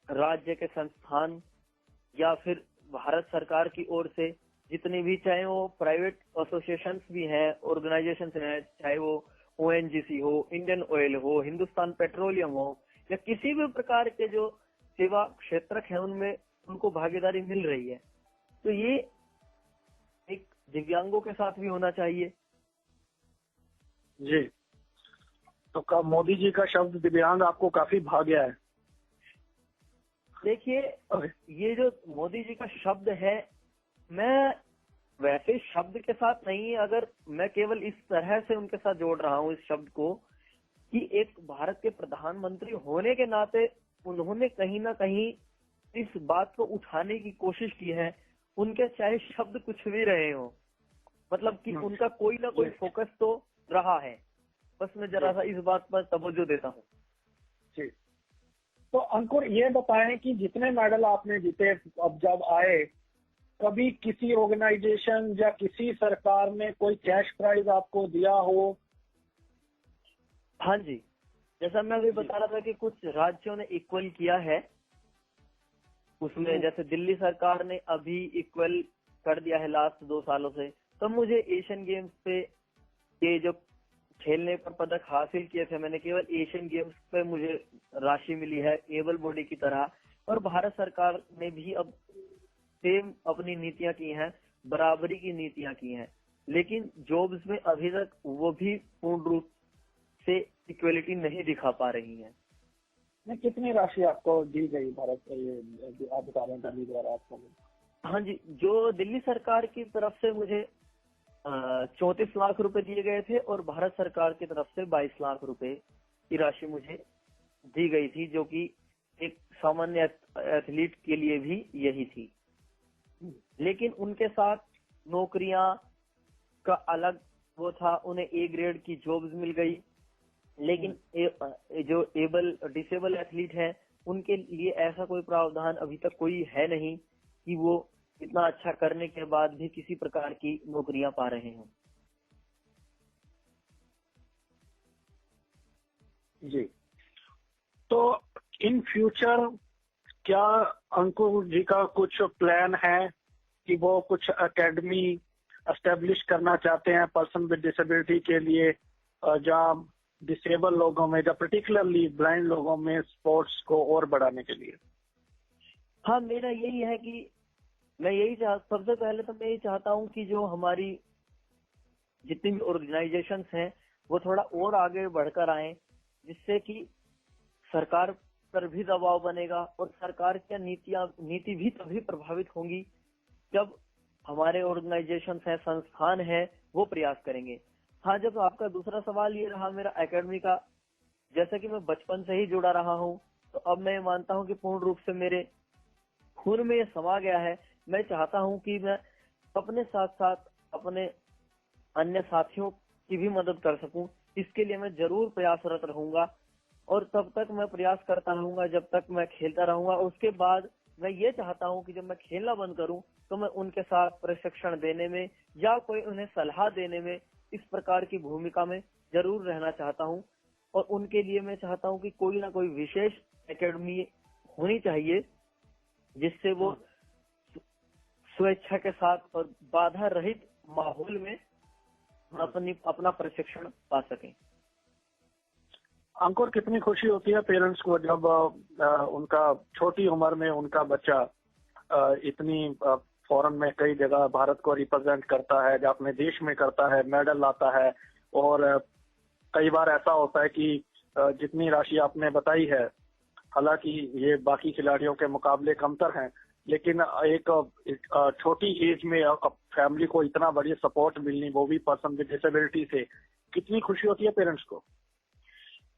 राज्य के संस्थान या फिर भारत सरकार की ओर से जितने भी, चाहे वो प्राइवेट एसोसिएशंस भी हैं, ऑर्गेनाइजेशंस हैं, चाहे वो ONGC हो, इंडियन ऑयल हो, हिंदुस्तान पेट्रोलियम हो, या किसी भी प्रकार के जो सेवा क्षेत्रक हैं उनमें उनको भागीदारी मिल रही है। तो ये एक दिव्यांगों के साथ भी होना चाहिए। जी, तो मोदी जी का शब्द दिव्यांग आपको काफी भा गया है? देखिए, ये जो मोदी जी का शब्द है, मैं वैसे शब्द के साथ नहीं, अगर मैं केवल इस तरह से उनके साथ जोड़ रहा हूँ इस शब्द को कि एक भारत के प्रधानमंत्री होने के नाते उन्होंने कहीं ना कहीं इस बात को उठाने की कोशिश की है, उनके चाहे शब्द कुछ भी रहे हो, मतलब कि उनका कोई ना कोई फोकस तो रहा है। बस मैं जरा सा इस बात पर तवज्जो देता हूँ। जी, तो अंकुर ये बताएं कि जितने मेडल आपने जीते अब जब आए, कभी किसी ऑर्गेनाइजेशन या किसी सरकार ने कोई कैश प्राइज आपको दिया हो? हाँ जी, जैसा मैं अभी बता रहा था कि कुछ राज्यों ने इक्वल किया है, उसमें जैसे दिल्ली सरकार ने अभी इक्वल कर दिया है लास्ट 2 सालों से। तो मुझे एशियन गेम्स पे ये जो खेलने पर पदक हासिल किए थे, मैंने केवल एशियन गेम्स पे मुझे राशि मिली है एबल बॉडी की तरह। और भारत सरकार ने भी अब सेम अपनी नीतियां की हैं, बराबरी की नीतियां की हैं, लेकिन जॉब्स में अभी तक वो भी पूर्ण रूप से इक्वलिटी नहीं दिखा पा रही हैं। कितनी राशि आपको दी गई भारत ये आप बता रहे हैं दिल्ली द्वारा आपको? हाँ जी, जो दिल्ली सरकार की तरफ से मुझे 34 लाख रुपए दिए गए थे और भारत सरकार की तरफ से 22 लाख रुपए की राशि मुझे दी गई थी, जो कि एक सामान्य एथलीट के लिए भी यही थी। लेकिन उनके साथ नौकरियां का अलग वो था, उन्हें A ग्रेड की जॉब्स मिल गई। लेकिन जो डिसेबल एथलीट है उनके लिए ऐसा कोई प्रावधान अभी तक कोई है नहीं कि वो इतना अच्छा करने के बाद भी किसी प्रकार की नौकरियां पा रहे हों। जी, तो इन फ्यूचर क्या अंकुर जी का कुछ प्लान है कि वो कुछ एकेडमी एस्टेब्लिश करना चाहते हैं पर्सन विद डिसेबिलिटी के लिए, जहाँ डिसेबल लोगों में, जहाँ पर्टिकुलरली ब्लाइंड लोगों में स्पोर्ट्स को और बढ़ाने के लिए? हाँ, मेरा यही है कि मैं सबसे पहले तो मैं यही चाहता हूँ कि जो हमारी जितनी भी ऑर्गेनाइजेशंस हैं वो थोड़ा और आगे बढ़कर आए, जिससे कि सरकार पर भी दबाव बनेगा और सरकार की नीति भी तभी प्रभावित होंगी जब हमारे ऑर्गेनाइजेशंस हैं, संस्थान हैं, वो प्रयास करेंगे। हाँ, जब आपका दूसरा सवाल ये रहा मेरा एकेडमी का, जैसे कि मैं बचपन से ही जुड़ा रहा हूँ, तो अब मैं मानता हूँ कि पूर्ण रूप से मेरे खून में ये समा गया है। मैं चाहता हूँ कि मैं अपने साथ साथ अपने अन्य साथियों की भी मदद कर सकूं। इसके लिए मैं जरूर प्रयासरत रहूंगा और तब तक मैं प्रयास करता रहूंगा जब तक मैं खेलता रहूंगा। उसके बाद मैं ये चाहता हूं कि जब मैं खेलना बंद करूं तो मैं उनके साथ प्रशिक्षण देने में या कोई उन्हें सलाह देने में इस प्रकार की भूमिका में जरूर रहना चाहता हूं। और उनके लिए मैं चाहता हूं कि कोई ना कोई विशेष एकेडमी होनी चाहिए जिससे वो स्वेच्छा के साथ और बाधा रहित माहौल में अपना प्रशिक्षण पा सकें। अंकुर, कितनी खुशी होती है पेरेंट्स को जब उनका छोटी उम्र में उनका बच्चा इतनी फॉरेन में कई जगह भारत को रिप्रेजेंट करता है, जो अपने देश में करता है, मेडल लाता है। और कई बार ऐसा होता है कि जितनी राशि आपने बताई है, हालांकि ये बाकी खिलाड़ियों के मुकाबले कमतर हैं, लेकिन एक छोटी एज में फैमिली को इतना बड़ी सपोर्ट मिलनी, वो भी पर्सन विद डिसेबिलिटी से, कितनी खुशी होती है पेरेंट्स को?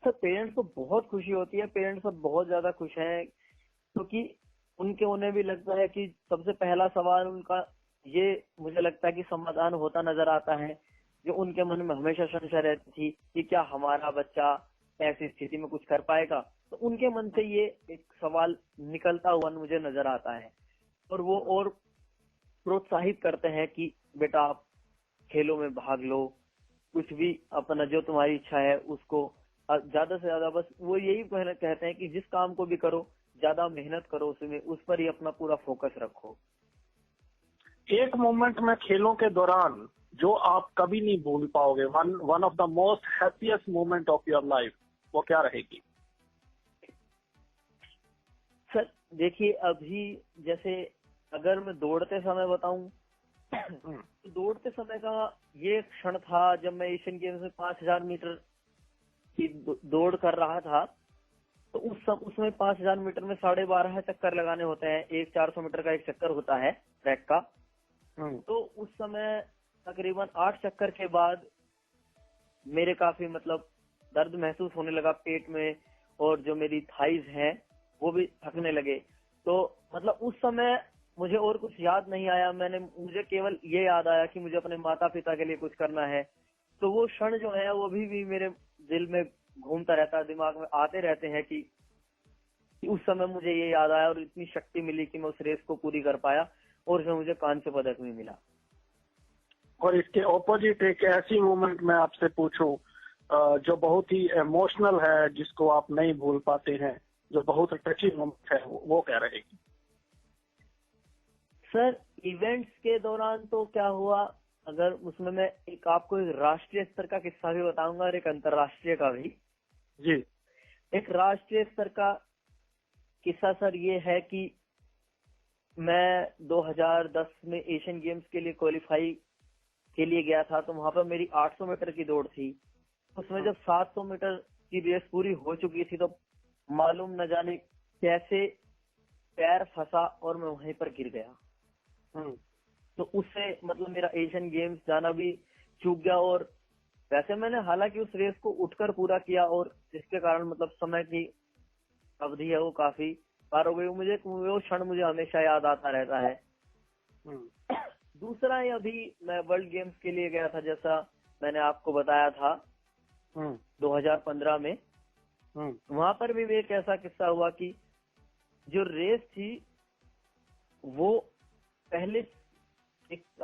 सर, पेरेंट्स को बहुत खुशी होती है। पेरेंट्स सब बहुत ज्यादा खुश हैं क्योंकि उन्हें भी लगता है कि सबसे पहला सवाल उनका ये मुझे लगता है कि समाधान होता नजर आता है, जो उनके मन में हमेशा संशय रहती थी कि क्या हमारा बच्चा ऐसी स्थिति में कुछ कर पाएगा। तो उनके मन से ये एक सवाल निकलता हुआ मुझे नजर आता है और वो और प्रोत्साहित करते हैं कि बेटा आप खेलों में भाग लो, कुछ भी अपना जो तुम्हारी इच्छा है उसको ज्यादा से ज्यादा, बस वो यही कहते हैं कि जिस काम को भी करो ज्यादा मेहनत करो, उसमें उस पर ही अपना पूरा फोकस रखो। एक मोमेंट में खेलों के दौरान जो आप कभी नहीं भूल पाओगे, one of the most happiest moment of your life, वो क्या रहेगी? सर देखिए, अभी जैसे अगर मैं दौड़ते समय बताऊं तो दौड़ते समय का ये क्षण था जब मैं एशियन गेम्स में 5000 मीटर की दौड़ कर रहा था। तो उसमें 5000 मीटर में 12.5 चक्कर लगाने होते हैं। एक 400 मीटर का एक चक्कर होता है ट्रैक का। तो उस समय तकरीबन 8 चक्कर के बाद मेरे काफी दर्द महसूस होने लगा पेट में, और जो मेरी थाइज हैं वो भी थकने लगे। तो उस समय मुझे और कुछ याद नहीं आया, मुझे केवल ये याद आया कि मुझे अपने माता पिता के लिए कुछ करना है। तो वो क्षण जो है वो अभी भी मेरे दिल में घूमता रहता है, दिमाग में आते रहते हैं कि उस समय मुझे ये याद आया और इतनी शक्ति मिली कि मैं उस रेस को पूरी कर पाया और उसमें मुझे कांस्य पदक भी मिला। और इसके ऑपोजिट एक ऐसी मोमेंट मैं आपसे पूछूं जो बहुत ही इमोशनल है, जिसको आप नहीं भूल पाते हैं, जो बहुत टची मोमेंट है, वो क्या रहेगी? सर इवेंट्स के दौरान तो क्या हुआ, अगर उसमें मैं आपको एक राष्ट्रीय स्तर का किस्सा भी बताऊंगा और एक अंतर्राष्ट्रीय का भी। जी। एक राष्ट्रीय स्तर का किस्सा सर ये है कि मैं 2010 में एशियन गेम्स के लिए क्वालिफाई के लिए गया था। तो वहां पर मेरी 800 मीटर की दौड़ थी। उसमें जब 700 मीटर की रेस पूरी हो चुकी थी तो मालूम न जाने कैसे पैर फंसा और मैं वहीं पर गिर गया। तो उससे मेरा एशियन गेम्स जाना भी चूक गया। और वैसे मैंने हालांकि उस रेस को उठकर पूरा किया और जिसके कारण समय की अवधि है वो काफी पार हो गई। मुझे वो क्षण मुझे हमेशा याद आता रहता है। दूसरा ही अभी मैं वर्ल्ड गेम्स के लिए गया था, जैसा मैंने आपको बताया था 2015 में। वहां पर भी एक ऐसा किस्सा हुआ कि जो रेस थी वो पहले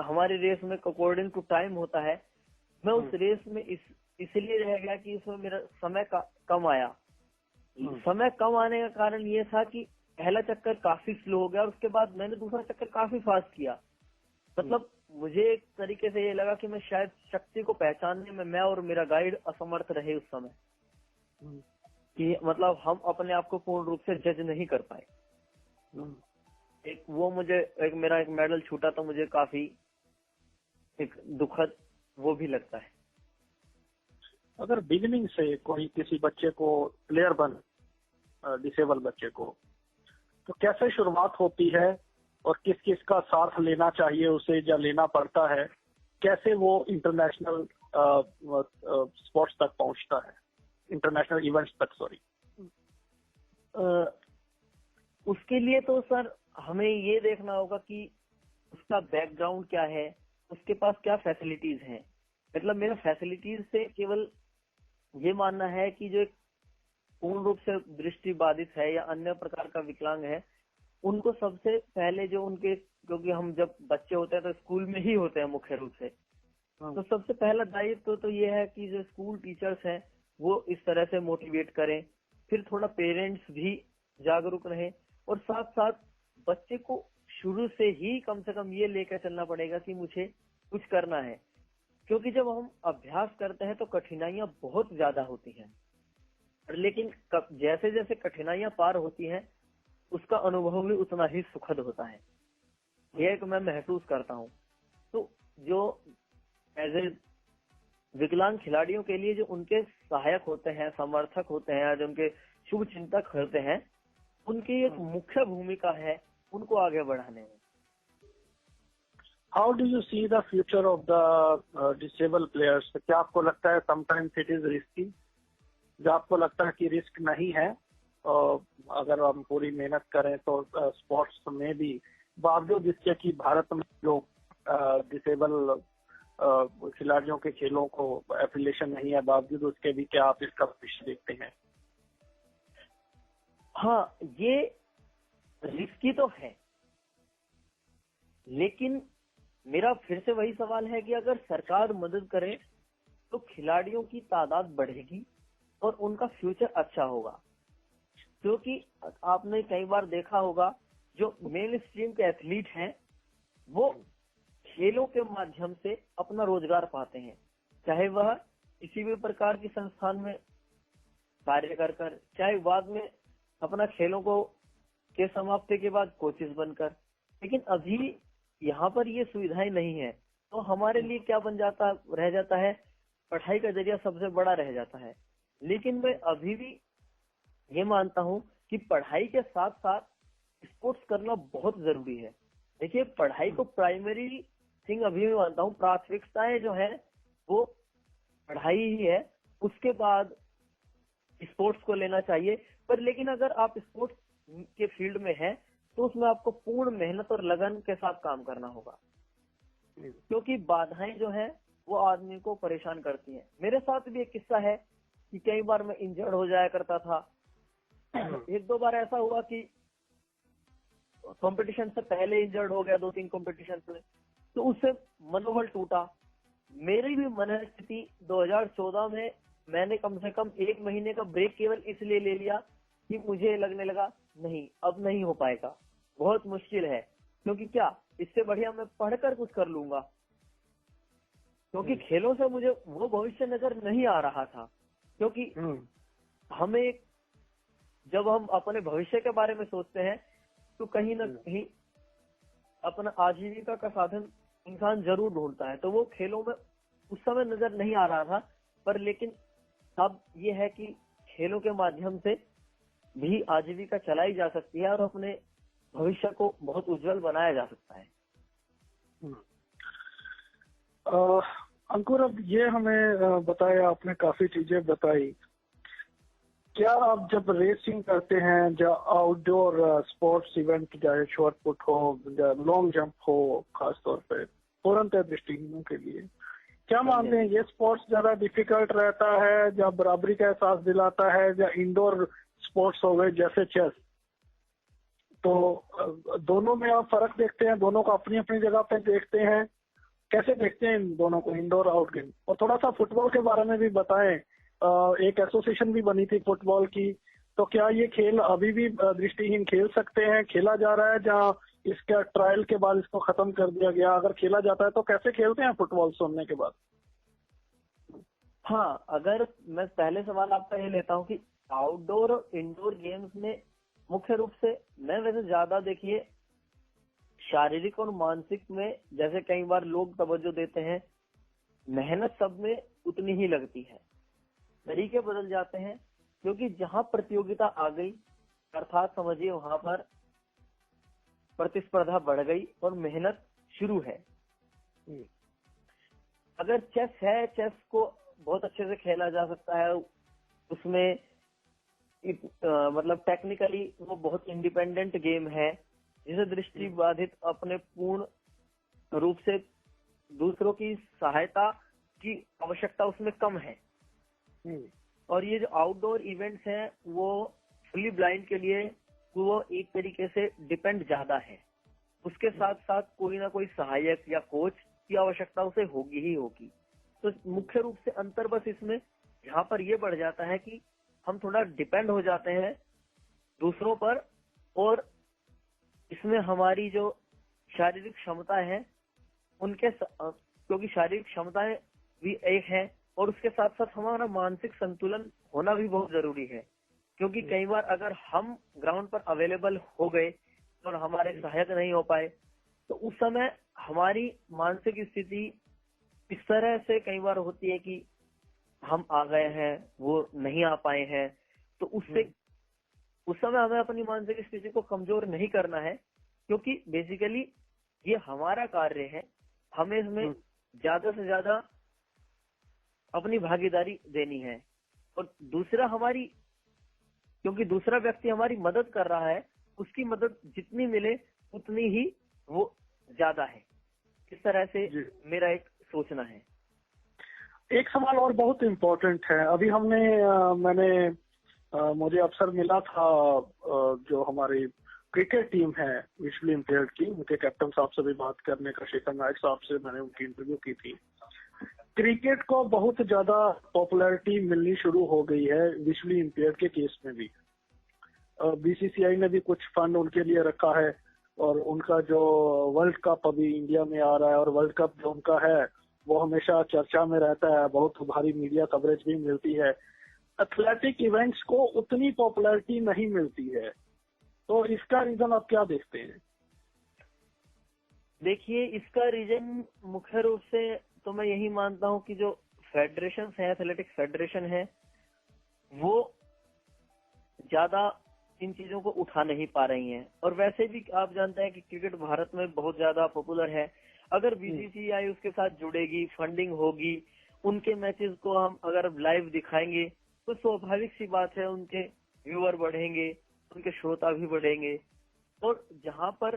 हमारी रेस में अकॉर्डिंग टू टाइम होता है। मैं उस रेस में इसलिए रह गया कि इसमें मेरा समय कम आया। समय कम आने का कारण ये था कि पहला चक्कर काफी स्लो हो गया और उसके बाद मैंने दूसरा चक्कर काफी फास्ट किया। मतलब मुझे एक तरीके से ये लगा कि मैं शायद शक्ति को पहचानने में मैं और मेरा गाइड असमर्थ रहे उस समय, कि मतलब हम अपने आप को पूर्ण रूप से जज नहीं कर पाए। एक वो मुझे मेरा एक मेडल छूटा तो मुझे काफी एक दुखद वो भी लगता है। अगर बिगिनिंग से कोई किसी बच्चे को प्लेयर बन, डिसेबल बच्चे को, तो कैसे शुरुआत होती है और किस किस का साथ लेना चाहिए उसे या लेना पड़ता है, कैसे वो इंटरनेशनल स्पोर्ट्स तक पहुंचता है, इंटरनेशनल इवेंट्स तक, सॉरी। उसके लिए तो सर हमें ये देखना होगा कि उसका बैकग्राउंड क्या है, उसके पास क्या फैसिलिटीज हैं। मतलब मेरा फैसिलिटीज से केवल ये मानना है कि जो एक पूर्ण रूप से दृष्टि बाधित है या अन्य प्रकार का विकलांग है, उनको सबसे पहले जो उनके, क्योंकि हम जब बच्चे होते हैं तो स्कूल में ही होते हैं मुख्य रूप से, तो सबसे पहला दायित्व तो ये है कि जो स्कूल टीचर्स हैं वो इस तरह से मोटिवेट करें, फिर थोड़ा पेरेंट्स भी जागरूक रहें और साथ साथ बच्चे को शुरू से ही कम से कम ये लेकर चलना पड़ेगा कि मुझे कुछ करना है। क्योंकि जब हम अभ्यास करते हैं तो कठिनाइयां बहुत ज्यादा होती हैं, लेकिन जैसे जैसे कठिनाइयां पार होती हैं उसका अनुभव भी उतना ही सुखद होता है, ये एक मैं महसूस करता हूँ। तो जो एज ए विकलांग खिलाड़ियों के लिए जो उनके सहायक होते हैं, समर्थक होते हैं, जो उनके शुभ चिंतक होते हैं, उनकी एक मुख्य भूमिका है उनको आगे बढ़ाने में। How do you see the future of the disable players? क्या आपको लगता है समटाइम्स इट इज रिस्की, जो आपको लगता है कि रिस्क नहीं है और अगर हम पूरी मेहनत करें तो स्पोर्ट्स में भी, बावजूद इसके कि भारत में लोग डिसेबल खिलाड़ियों के खेलों को एफिलिएशन नहीं है, बावजूद उसके भी क्या आप इसका भविष्य देखते हैं? हाँ, ये रिस्की तो है, लेकिन मेरा फिर से वही सवाल है कि अगर सरकार मदद करे तो खिलाड़ियों की तादाद बढ़ेगी और उनका फ्यूचर अच्छा होगा। क्योंकि आपने कई बार देखा होगा जो मेन स्ट्रीम के एथलीट हैं वो खेलों के माध्यम से अपना रोजगार पाते हैं, चाहे वह किसी भी प्रकार की संस्थान में कार्य कर, चाहे बाद में अपना खेलों को के समाप्ति के बाद कोचेस बनकर। लेकिन अभी यहाँ पर ये सुविधाएं नहीं है, तो हमारे लिए क्या रह जाता है, पढ़ाई का जरिया सबसे बड़ा रह जाता है। लेकिन मैं अभी भी ये मानता हूँ कि पढ़ाई के साथ साथ स्पोर्ट्स करना बहुत जरूरी है। देखिए, पढ़ाई को प्राइमरी थिंग अभी भी मानता हूँ, प्राथमिकताएं जो है वो पढ़ाई ही है, उसके बाद स्पोर्ट्स को लेना चाहिए। पर लेकिन अगर आप स्पोर्ट्स के फील्ड में है तो उसमें आपको पूर्ण मेहनत और लगन के साथ काम करना होगा, क्योंकि बाधाएं जो है वो आदमी को परेशान करती हैं। मेरे साथ भी एक किस्सा है कि कई बार मैं इंजर्ड हो जाया करता था। एक दो बार ऐसा हुआ कि कंपटीशन से पहले इंजर्ड हो गया 2-3 कंपटीशन में, तो उससे मनोबल टूटा। मेरी भी मनस्थिति 2014 में मैंने कम से कम 1 महीने का ब्रेक केवल इसलिए ले लिया कि मुझे लगने लगा नहीं, अब नहीं हो पाएगा, बहुत मुश्किल है। क्योंकि क्या, इससे बढ़िया मैं पढ़कर कुछ कर लूंगा, क्योंकि खेलों से मुझे वो भविष्य नजर नहीं आ रहा था। क्योंकि हमें जब हम अपने भविष्य के बारे में सोचते हैं तो कहीं ना कहीं अपना आजीविका का साधन इंसान जरूर ढूंढता है, तो वो खेलों में उस समय नजर नहीं आ रहा था। पर लेकिन अब ये है कि खेलों के माध्यम से भी आजीविका चलाई जा सकती है और अपने भविष्य को बहुत उज्जवल बनाया जा सकता है। अंकुर, अब ये हमें बताया आपने, काफी चीजें बताई। क्या आप जब रेसिंग करते हैं, जो आउटडोर स्पोर्ट्स इवेंट, चाहे शॉर्ट पुट हो, लॉन्ग जंप हो, खासतौर पे पूर्णतः दृष्टिहीनों के लिए, क्या मानते हैं ये स्पोर्ट्स ज्यादा डिफिकल्ट रहता है, या बराबरी का एहसास दिलाता है, या इंडोर स्पोर्ट्स हो गए जैसे चेस? तो दोनों में आप फर्क देखते हैं, दोनों को अपनी अपनी जगह पे देखते हैं, कैसे देखते हैं इन दोनों को, इंडोर आउट गेम? और थोड़ा सा फुटबॉल के बारे में भी बताएं। एक एसोसिएशन भी बनी थी फुटबॉल की, तो क्या ये खेल अभी भी दृष्टिहीन खेल सकते हैं? खेला जा रहा है जहाँ इसका ट्रायल के बाद इसको खत्म कर दिया गया? अगर खेला जाता है तो कैसे खेलते हैं फुटबॉल सुनने के बाद? हाँ, अगर मैं पहले सवाल आपका ये लेता हूँ कि आउटडोर और इंडोर गेम्स में मुख्य रूप से मैं वैसे ज्यादा देखिए शारीरिक और मानसिक में, जैसे कई बार लोग तवज्जो देते हैं, मेहनत सब में उतनी ही लगती है, तरीके बदल जाते हैं क्योंकि जहां प्रतियोगिता आ गई अर्थात समझिए वहां पर प्रतिस्पर्धा बढ़ गई और मेहनत शुरू है। अगर चेस है, चेस को बहुत अच्छे से खेला जा सकता है, उसमें मतलब टेक्निकली वो बहुत इंडिपेंडेंट गेम है जिसे दृष्टि बाधित अपने पूर्ण रूप से दूसरों की सहायता की आवश्यकता उसमें कम है। और ये जो आउटडोर इवेंट्स हैं वो फुली ब्लाइंड के लिए वो एक तरीके से डिपेंड ज्यादा है, उसके साथ साथ कोई ना कोई सहायक या कोच की आवश्यकता उसे होगी ही होगी। तो मुख्य रूप से अंतर बस इसमें यहाँ पर ये बढ़ जाता है कि हम थोड़ा डिपेंड हो जाते हैं दूसरों पर, और इसमें हमारी जो शारीरिक क्षमता है उनके क्योंकि शारीरिक क्षमताएं भी एक है और उसके साथ साथ हमारा मानसिक संतुलन होना भी बहुत जरूरी है, क्योंकि कई बार अगर हम ग्राउंड पर अवेलेबल हो गए और हमारे सहायक नहीं हो पाए तो उस समय हमारी मानसिक स्थिति इस तरह से कई बार होती है कि हम आ गए हैं, वो नहीं आ पाए हैं, तो उससे उस समय हमें अपनी मानसिक स्थिति को कमजोर नहीं करना है, क्योंकि बेसिकली ये हमारा कार्य है, हमें इसमें ज्यादा से ज्यादा अपनी भागीदारी देनी है। और दूसरा हमारी, क्योंकि दूसरा व्यक्ति हमारी मदद कर रहा है, उसकी मदद जितनी मिले उतनी ही वो ज्यादा है। इस तरह से मेरा एक सोचना है। एक सवाल और बहुत इम्पोर्टेंट है। अभी मुझे अवसर मिला था जो हमारी क्रिकेट टीम है विश्वली इम्पेयर्ड की, उनके कैप्टन साहब से भी बात करने का, शेखर नायक साहब से मैंने उनकी इंटरव्यू की थी। क्रिकेट को बहुत ज्यादा पॉपुलैरिटी मिलनी शुरू हो गई है विजुअली इम्पेयर्ड के केस में भी। बीसीसीआई ने भी कुछ फंड उनके लिए रखा है और उनका जो वर्ल्ड कप अभी इंडिया में आ रहा है और वर्ल्ड कप जो उनका है वो हमेशा चर्चा में रहता है, बहुत भारी मीडिया कवरेज भी मिलती है। एथलेटिक इवेंट्स को उतनी पॉपुलैरिटी नहीं मिलती है, तो इसका रीजन आप क्या देखते हैं? देखिए, इसका रीजन मुख्य रूप से तो मैं यही मानता हूं कि जो फेडरेशन है, एथलेटिक फेडरेशन है, वो ज्यादा इन चीजों को उठा नहीं पा रही हैं। और वैसे भी आप जानते हैं कि क्रिकेट भारत में बहुत ज्यादा पॉपुलर है। अगर बीसीसीआई उसके साथ जुड़ेगी, फंडिंग होगी, उनके मैचेस को हम अगर लाइव दिखाएंगे तो स्वाभाविक सी बात है उनके व्यूअर बढ़ेंगे, उनके श्रोता भी बढ़ेंगे। और जहां पर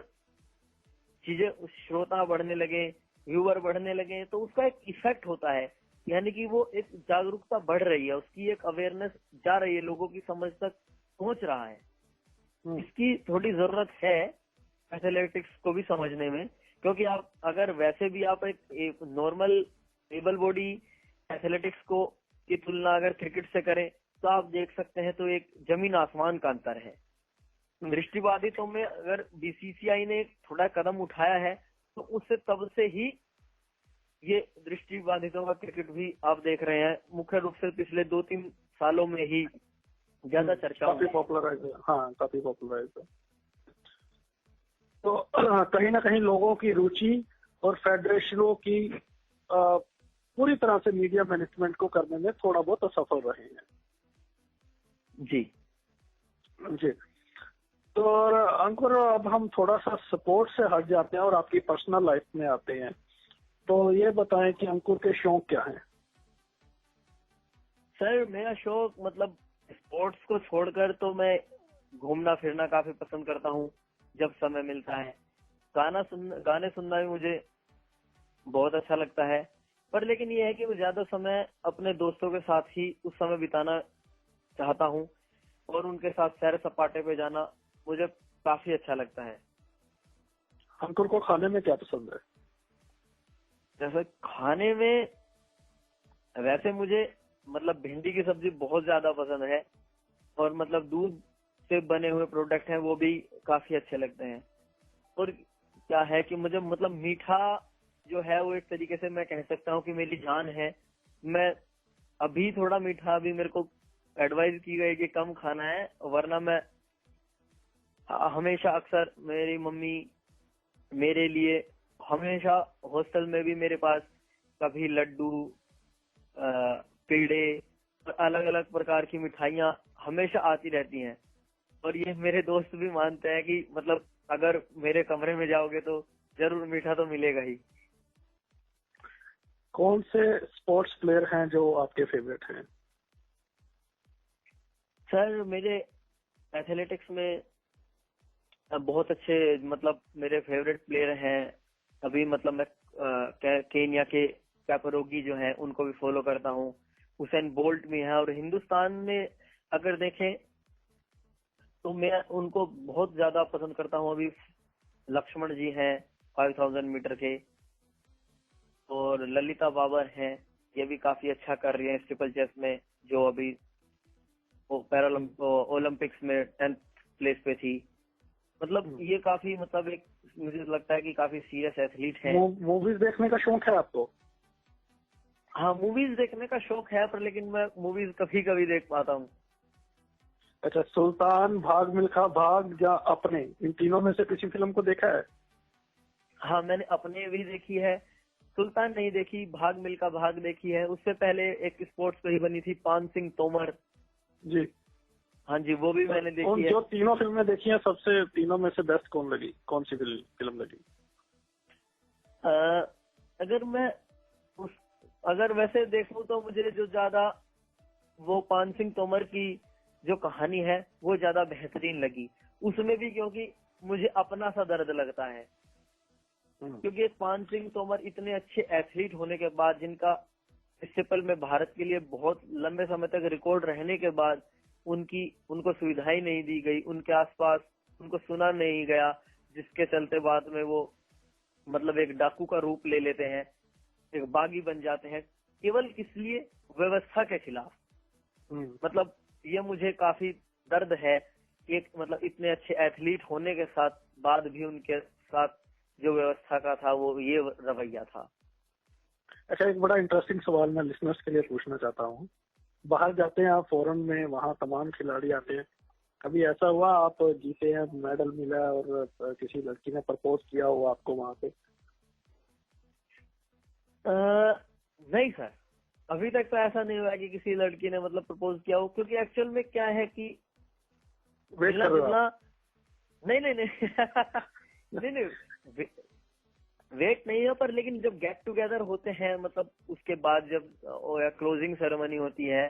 चीजें श्रोता बढ़ने लगे, व्यूअर बढ़ने लगे, तो उसका एक इफेक्ट होता है, यानी कि वो एक जागरूकता बढ़ रही है, उसकी एक अवेयरनेस जा रही है, लोगों की समझ तक पहुंच रहा है। इसकी थोड़ी जरूरत है एथलेटिक्स को भी समझने में, क्योंकि आप अगर वैसे भी आप एक नॉर्मल एबल बॉडी एथलेटिक्स को की तुलना अगर क्रिकेट से करें तो आप देख सकते हैं तो एक जमीन आसमान का अंतर है। दृष्टिबाधितों में अगर बीसीसीआई ने थोड़ा कदम उठाया है तो उससे तब से ही ये दृष्टिबाधितों का क्रिकेट भी आप देख रहे हैं, मुख्य रूप से पिछले 2-3 सालों में ही ज्यादा चर्चा काफी पॉपुलराइज है। हाँ, काफी पॉपुलराइज है। तो कहीं ना कहीं लोगों की रुचि और फेडरेशनों की पूरी तरह से मीडिया मैनेजमेंट को करने में थोड़ा बहुत असफल रहे हैं। जी। तो अंकुर, अब हम थोड़ा सा स्पोर्ट से हट जाते हैं और आपकी पर्सनल लाइफ में आते हैं। तो ये बताएं कि अंकुर के शौक क्या हैं? सर, मेरा शौक मतलब स्पोर्ट्स को छोड़कर तो मैं घूमना फिरना काफी पसंद करता हूँ जब समय मिलता है। गाने सुनना भी मुझे बहुत अच्छा लगता है, पर लेकिन ये है कि मैं ज्यादा समय अपने दोस्तों के साथ ही उस समय बिताना चाहता हूँ और उनके साथ सैर सपाटे पे जाना मुझे काफी अच्छा लगता है। अंकुर को खाने में क्या पसंद है? जैसे खाने में वैसे मुझे मतलब भिंडी की सब्जी बहुत ज्यादा पसंद है, और मतलब दूध से बने हुए प्रोडक्ट हैं वो भी काफी अच्छे लगते हैं। और क्या है कि मुझे मतलब मीठा जो है वो एक तरीके से मैं कह सकता हूँ कि मेरी जान है। मैं अभी थोड़ा मीठा, अभी मेरे को एडवाइस की गई कि कम खाना है, वरना मैं हमेशा अक्सर मेरी मम्मी मेरे लिए हमेशा हॉस्टल में भी मेरे पास कभी लड्डू, पेड़े और अलग अलग प्रकार की मिठाइयाँ हमेशा आती रहती हैं। और ये मेरे दोस्त भी मानते हैं कि मतलब अगर मेरे कमरे में जाओगे तो जरूर मीठा तो मिलेगा ही। कौन से स्पोर्ट्स प्लेयर हैं जो आपके फेवरेट हैं? सर मेरे एथलेटिक्स में बहुत अच्छे मतलब मेरे फेवरेट प्लेयर हैं। अभी मतलब मैं केन्या के कैपरोगी जो हैं उनको भी फॉलो करता हूँ। हुसैन बोल्ट भी है। और हिंदुस्तान में अगर देखें तो मैं उनको बहुत ज्यादा पसंद करता हूँ। अभी लक्ष्मण जी हैं 5000 मीटर के, और ललिता बाबर हैं, ये भी काफी अच्छा कर रही है ट्रिपल चेस में, जो अभी ओलंपिक्स में 10th प्लेस पे थी। मतलब ये काफी मतलब एक मुझे लगता है कि काफी सीरियस एथलीट है। मूवीज देखने का शौक है आपको? हाँ, मूवीज देखने का शौक है, पर लेकिन मैं मूवीज कभी कभी देख पाता हूँ। अच्छा, सुल्तान, भाग मिल्खा भाग या अपने, इन तीनों में से किसी फिल्म को देखा है? हाँ, मैंने अपने भी देखी है, सुल्तान नहीं देखी, भाग मिल्खा भाग देखी है। उससे पहले एक स्पोर्ट्स पे ही बनी थी, पान सिंह तोमर जी। हाँ जी, वो भी मैंने देखी है। जो तीनों फिल्में देखी हैं, सबसे तीनों में से बेस्ट कौन लगी? कौन सी फिल्म लगी? अगर वैसे देखूं तो मुझे जो ज्यादा वो पान सिंह तोमर की जो कहानी है वो ज्यादा बेहतरीन लगी। उसमें भी क्योंकि मुझे अपना सा दर्द लगता है, क्योंकि पान सिंह तोमर इतने अच्छे एथलीट होने के बाद, जिनका प्रिंसिपल में भारत के लिए बहुत लंबे समय तक रिकॉर्ड रहने के बाद उनको सुविधाएं नहीं दी गई, उनके आसपास उनको सुना नहीं गया, जिसके चलते बाद में वो मतलब एक डाकू का रूप ले लेते हैं, एक बागी बन जाते हैं, केवल इसलिए व्यवस्था के खिलाफ। मतलब ये मुझे काफी दर्द है कि मतलब इतने अच्छे एथलीट होने के साथ बाद भी उनके साथ जो व्यवस्था का था वो ये रवैया था। अच्छा, एक बड़ा इंटरेस्टिंग सवाल मैं लिसनर्स के लिए पूछना चाहता हूँ। बाहर जाते हैं आप फॉरेन में, वहाँ तमाम खिलाड़ी आते हैं, कभी ऐसा हुआ आप जीते हैं, मेडल मिला और किसी लड़की ने प्रपोज किया हो आपको वहाँ पे? नहीं सर, अभी तक तो ऐसा नहीं हुआ कि किसी लड़की ने मतलब प्रपोज किया हो, क्योंकि एक्चुअल में क्या है कि मिलना जुलना नहीं वेट नहीं है, पर लेकिन जब गेट टुगेदर होते हैं, मतलब उसके बाद जब क्लोजिंग सेरेमनी होती है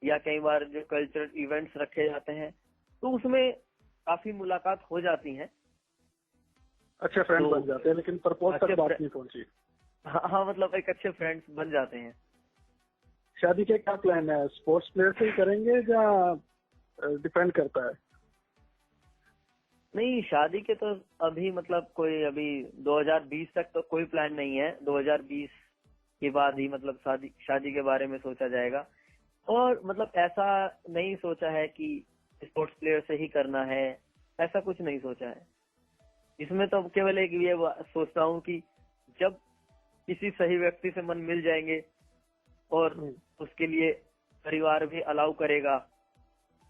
या कई बार जो कल्चरल इवेंट्स रखे जाते हैं, तो उसमें काफी मुलाकात हो जाती है, अच्छे फ्रेंड बन जाते हैं, लेकिन प्रपोज तक बात नहीं पहुंची। हाँ, मतलब एक अच्छे फ्रेंड्स बन जाते हैं। शादी के क्या प्लान है? स्पोर्ट्स प्लेयर से ही करेंगे या डिपेंड करता है? नहीं, शादी के तो अभी मतलब कोई अभी 2020 तक तो कोई प्लान नहीं है। 2020 के बाद ही मतलब शादी के बारे में सोचा जाएगा। और मतलब ऐसा नहीं सोचा है कि स्पोर्ट्स प्लेयर से ही करना है, ऐसा कुछ नहीं सोचा है। इसमें तो केवल एक ये सोचता हूँ कि जब किसी सही व्यक्ति से मन मिल जाएंगे और उसके लिए परिवार भी अलाउ करेगा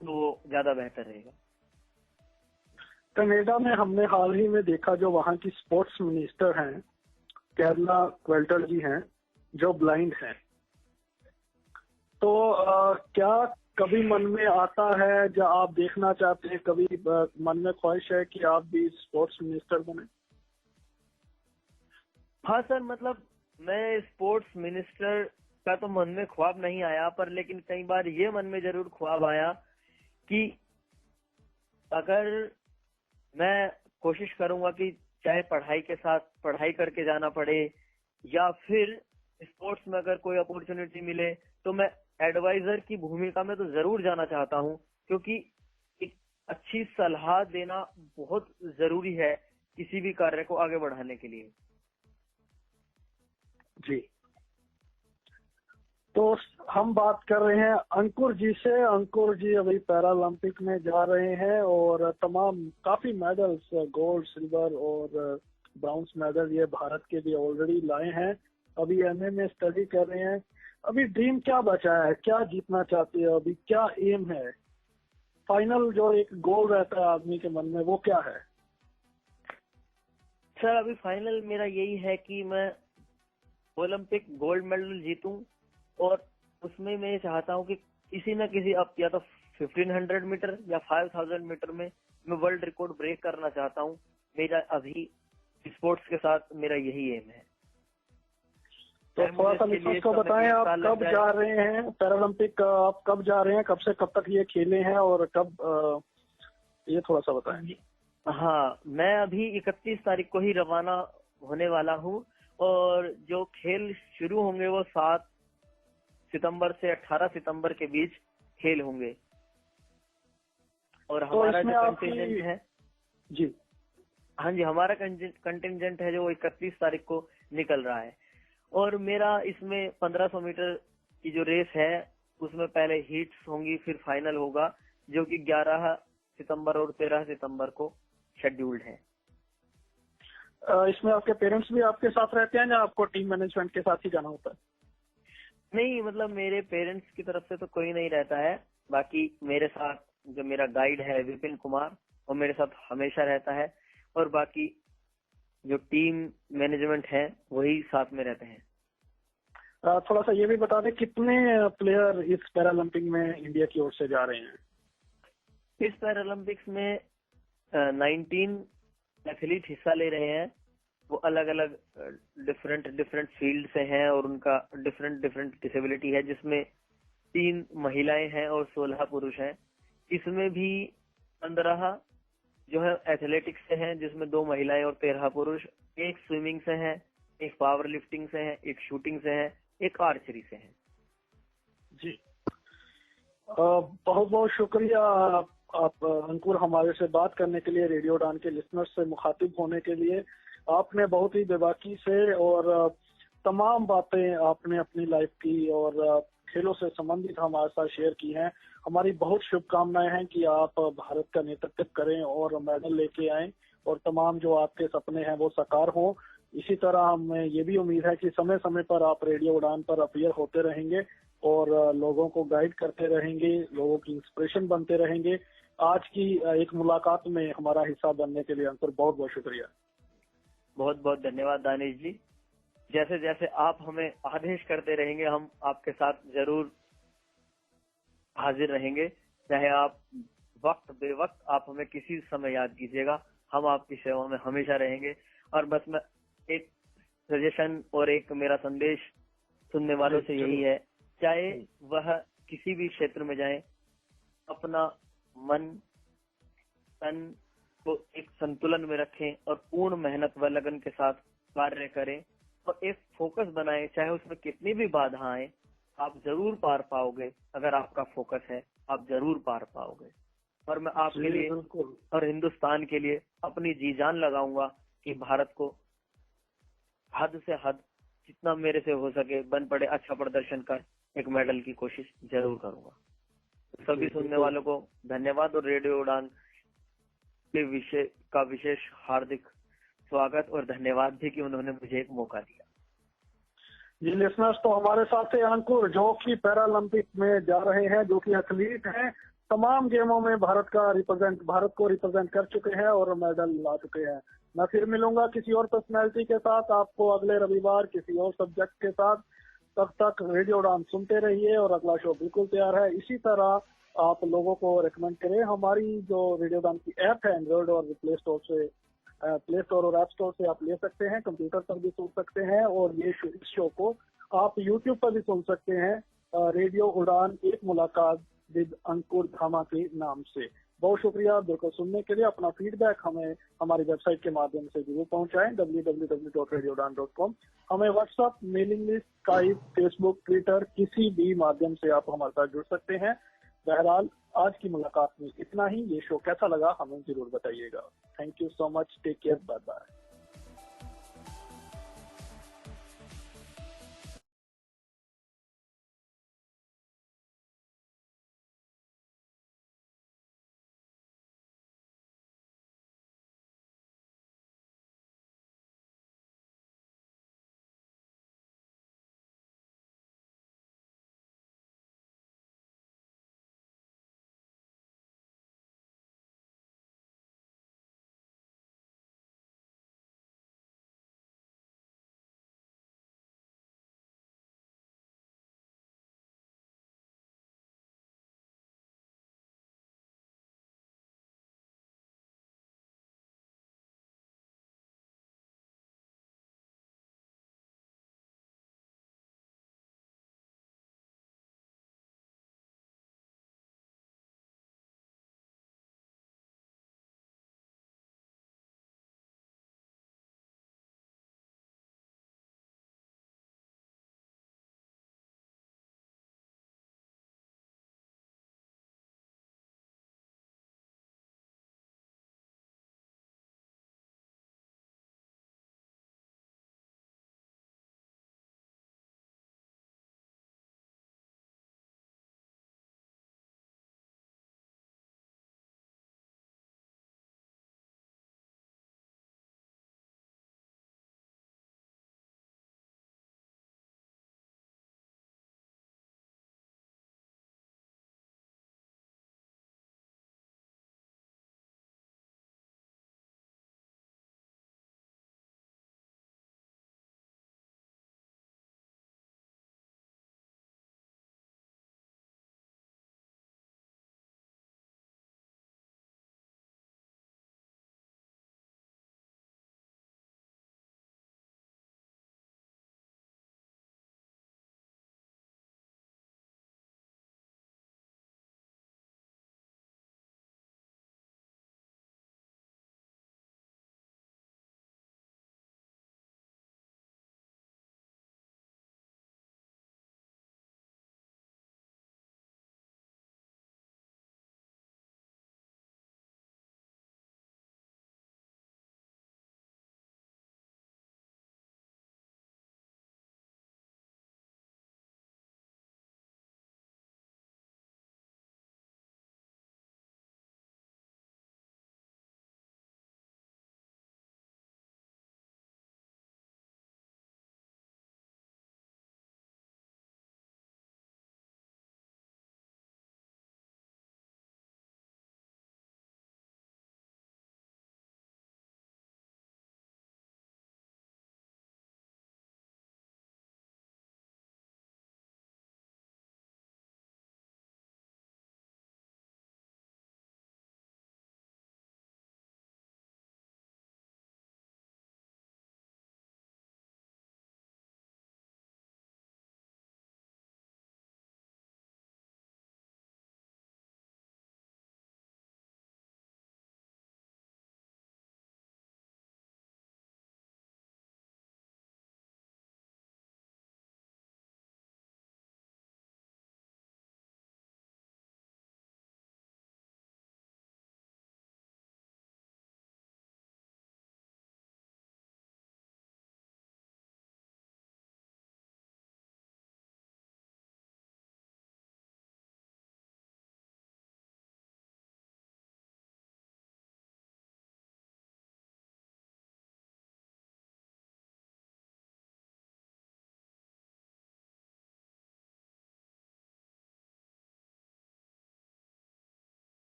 तो ज्यादा बेहतर रहेगा। कनाडा में हमने हाल ही में देखा, जो वहाँ की स्पोर्ट्स मिनिस्टर हैं कैरला क्वेल्टर जी हैं, जो ब्लाइंड हैं, तो क्या कभी मन में आता है, जब आप देखना चाहते हैं, कभी मन में ख्वाहिश है कि आप भी स्पोर्ट्स मिनिस्टर बने? हाँ सर, मतलब मैं स्पोर्ट्स मिनिस्टर का तो मन में ख्वाब नहीं आया, पर लेकिन कई बार ये मन में जरूर ख्वाब आया कि अगर मैं कोशिश करूंगा कि चाहे पढ़ाई के साथ पढ़ाई करके जाना पड़े या फिर स्पोर्ट्स में अगर कोई अपॉर्चुनिटी मिले, तो मैं एडवाइजर की भूमिका में तो जरूर जाना चाहता हूं, क्योंकि एक अच्छी सलाह देना बहुत जरूरी है किसी भी कार्य को आगे बढ़ाने के लिए। जी, तो हम बात कर रहे हैं अंकुर जी से। अंकुर जी अभी पैरालंपिक में जा रहे हैं और तमाम काफी मेडल्स, गोल्ड, सिल्वर और ब्राउन्स मेडल ये भारत के भी ऑलरेडी लाए हैं। अभी एमए में स्टडी कर रहे हैं। अभी ड्रीम क्या बचा है, क्या जीतना चाहते हैं, अभी क्या एम है, फाइनल जो एक गोल रहता है आदमी के मन में, वो क्या है? सर अभी फाइनल मेरा यही है कि मैं ओलंपिक गोल्ड मेडल जीतूं और उसमें मैं चाहता हूं कि किसी न किसी, अब या तो 1500 मीटर या 5000 मीटर में मैं वर्ल्ड रिकॉर्ड ब्रेक करना चाहता हूं। मेरा अभी स्पोर्ट्स के साथ मेरा यही एम है। तो थोड़ा सा लिसनर्स को बताएं, आप कब जा रहे हैं पैरालंपिक, आप कब जा रहे हैं, कब से कब तक ये खेले हैं और कब, ये थोड़ा सा बताएं। हाँ, मैं अभी 31 तारीख को ही रवाना होने वाला हूँ और जो खेल शुरू होंगे वो 7 सितंबर से 18 सितंबर के बीच खेल होंगे। और हमारा जो कंटिजेंट है जी, हाँ जी, हमारा कंटिजेंट है जो 31 तारीख को निकल रहा है। और मेरा इसमें 1500 मीटर की जो रेस है उसमें पहले हीट्स होंगी, फिर फाइनल होगा, जो कि 11 सितंबर और 13 सितंबर को शेड्यूल्ड है। इसमें आपके पेरेंट्स भी आपके साथ रहते हैं या आपको टीम मैनेजमेंट के साथ ही जाना होता है? नहीं, मतलब मेरे पेरेंट्स की तरफ से तो कोई नहीं रहता है। बाकी मेरे साथ जो मेरा गाइड है विपिन कुमार, वो मेरे साथ हमेशा रहता है और बाकी जो टीम मैनेजमेंट है वही साथ में रहते हैं। थोड़ा सा ये भी बता दें, कितने प्लेयर इस पैरालंपिक में इंडिया की ओर से जा रहे हैं? इस पैरालंपिक्स में 19 एथलीट हिस्सा ले रहे हैं। वो अलग अलग डिफरेंट फील्ड से हैं और उनका डिफरेंट डिसेबिलिटी है, जिसमें 3 महिलाएं हैं और 16 पुरुष हैं। इसमें भी 15 जो है एथलेटिक्स से हैं, जिसमें 2 महिलाएं और 13 पुरुष। एक स्विमिंग से है, एक पावर लिफ्टिंग से है, एक शूटिंग से है, एक आर्चरी से है। जी, बहुत बहुत शुक्रिया आप अंकुर हमारे से बात करने के लिए, रेडियो उड़ान के लिसनर्स से मुखातिब होने के लिए। आपने बहुत ही बेबाकी से और तमाम बातें आपने अपनी लाइफ की और खेलों से संबंधित हमारे साथ शेयर की हैं। हमारी बहुत शुभकामनाएं हैं कि आप भारत का नेतृत्व करें और मेडल लेके आएं और तमाम जो आपके सपने हैं वो साकार हों। इसी तरह हमें ये भी उम्मीद है कि समय समय पर आप रेडियो उड़ान पर अपीयर होते रहेंगे और लोगों को गाइड करते रहेंगे, लोगों की इंस्पिरेशन बनते रहेंगे। आज की एक मुलाकात में हमारा हिस्सा बनने के लिए अंकुर बहुत बहुत शुक्रिया। बहुत बहुत धन्यवाद दानिश जी। जैसे जैसे आप हमें आदेश करते रहेंगे, हम आपके साथ जरूर हाजिर रहेंगे। चाहे आप वक्त बेवक्त आप हमें किसी समय याद कीजिएगा, हम आपकी सेवा में हमेशा रहेंगे। और बस मैं एक सजेशन और एक मेरा संदेश सुनने वालों से यही है, चाहे वह किसी भी क्षेत्र में जाएं, अपना मन तन को एक संतुलन में रखें और पूर्ण मेहनत व लगन के साथ कार्य करें और एक फोकस बनाएं। चाहे उसमें कितनी भी बाधा आए, आप जरूर पार पाओगे। अगर आपका फोकस है, आप जरूर पार पाओगे। और मैं आपके लिए और हिंदुस्तान के लिए अपनी जी जान लगाऊंगा कि भारत को हद से हद जितना मेरे से हो सके बन पड़े अच्छा प्रदर्शन कर एक मेडल की कोशिश जरूर करूंगा। सभी सुनने वालों को धन्यवाद और रेडियो उड़ान के विशेष हार्दिक स्वागत और धन्यवाद भी कि उन्होंने मुझे एक मौका दिया। जी लिसनर्स, तो हमारे साथ है अंकुर जो कि पैरालंपिक में जा रहे हैं, जो कि एथलीट हैं, तमाम गेमों में भारत को रिप्रेजेंट कर चुके हैं और मेडल ला चुके हैं। मैं फिर मिलूंगा किसी और पर्सनैलिटी के साथ आपको अगले रविवार किसी और सब्जेक्ट के साथ। तब तक रेडियो उड़ान सुनते रहिए और अगला शो बिल्कुल तैयार है। इसी तरह आप लोगों को रेकमेंड करें। हमारी जो रेडियो उड़ान की ऐप है एंड्रॉइड और प्ले स्टोर और ऐप स्टोर से आप ले सकते हैं, कंप्यूटर पर भी सुन सकते हैं और ये इस शो को आप यूट्यूब पर भी सुन सकते हैं, रेडियो उड़ान एक मुलाकात विद अंकुर धामा के नाम से। बहुत शुक्रिया बिल्कुल सुनने के लिए। अपना फीडबैक हमें हमारी वेबसाइट के माध्यम से जरूर पहुंचाएं www.radioudan.com। हमें WhatsApp, mailing list, Skype, Facebook, Twitter किसी भी माध्यम से आप हमारे साथ जुड़ सकते हैं। बहरहाल आज की मुलाकात में इतना ही। ये शो कैसा लगा हमें जरूर बताइएगा। Thank you so much, take care, bye bye.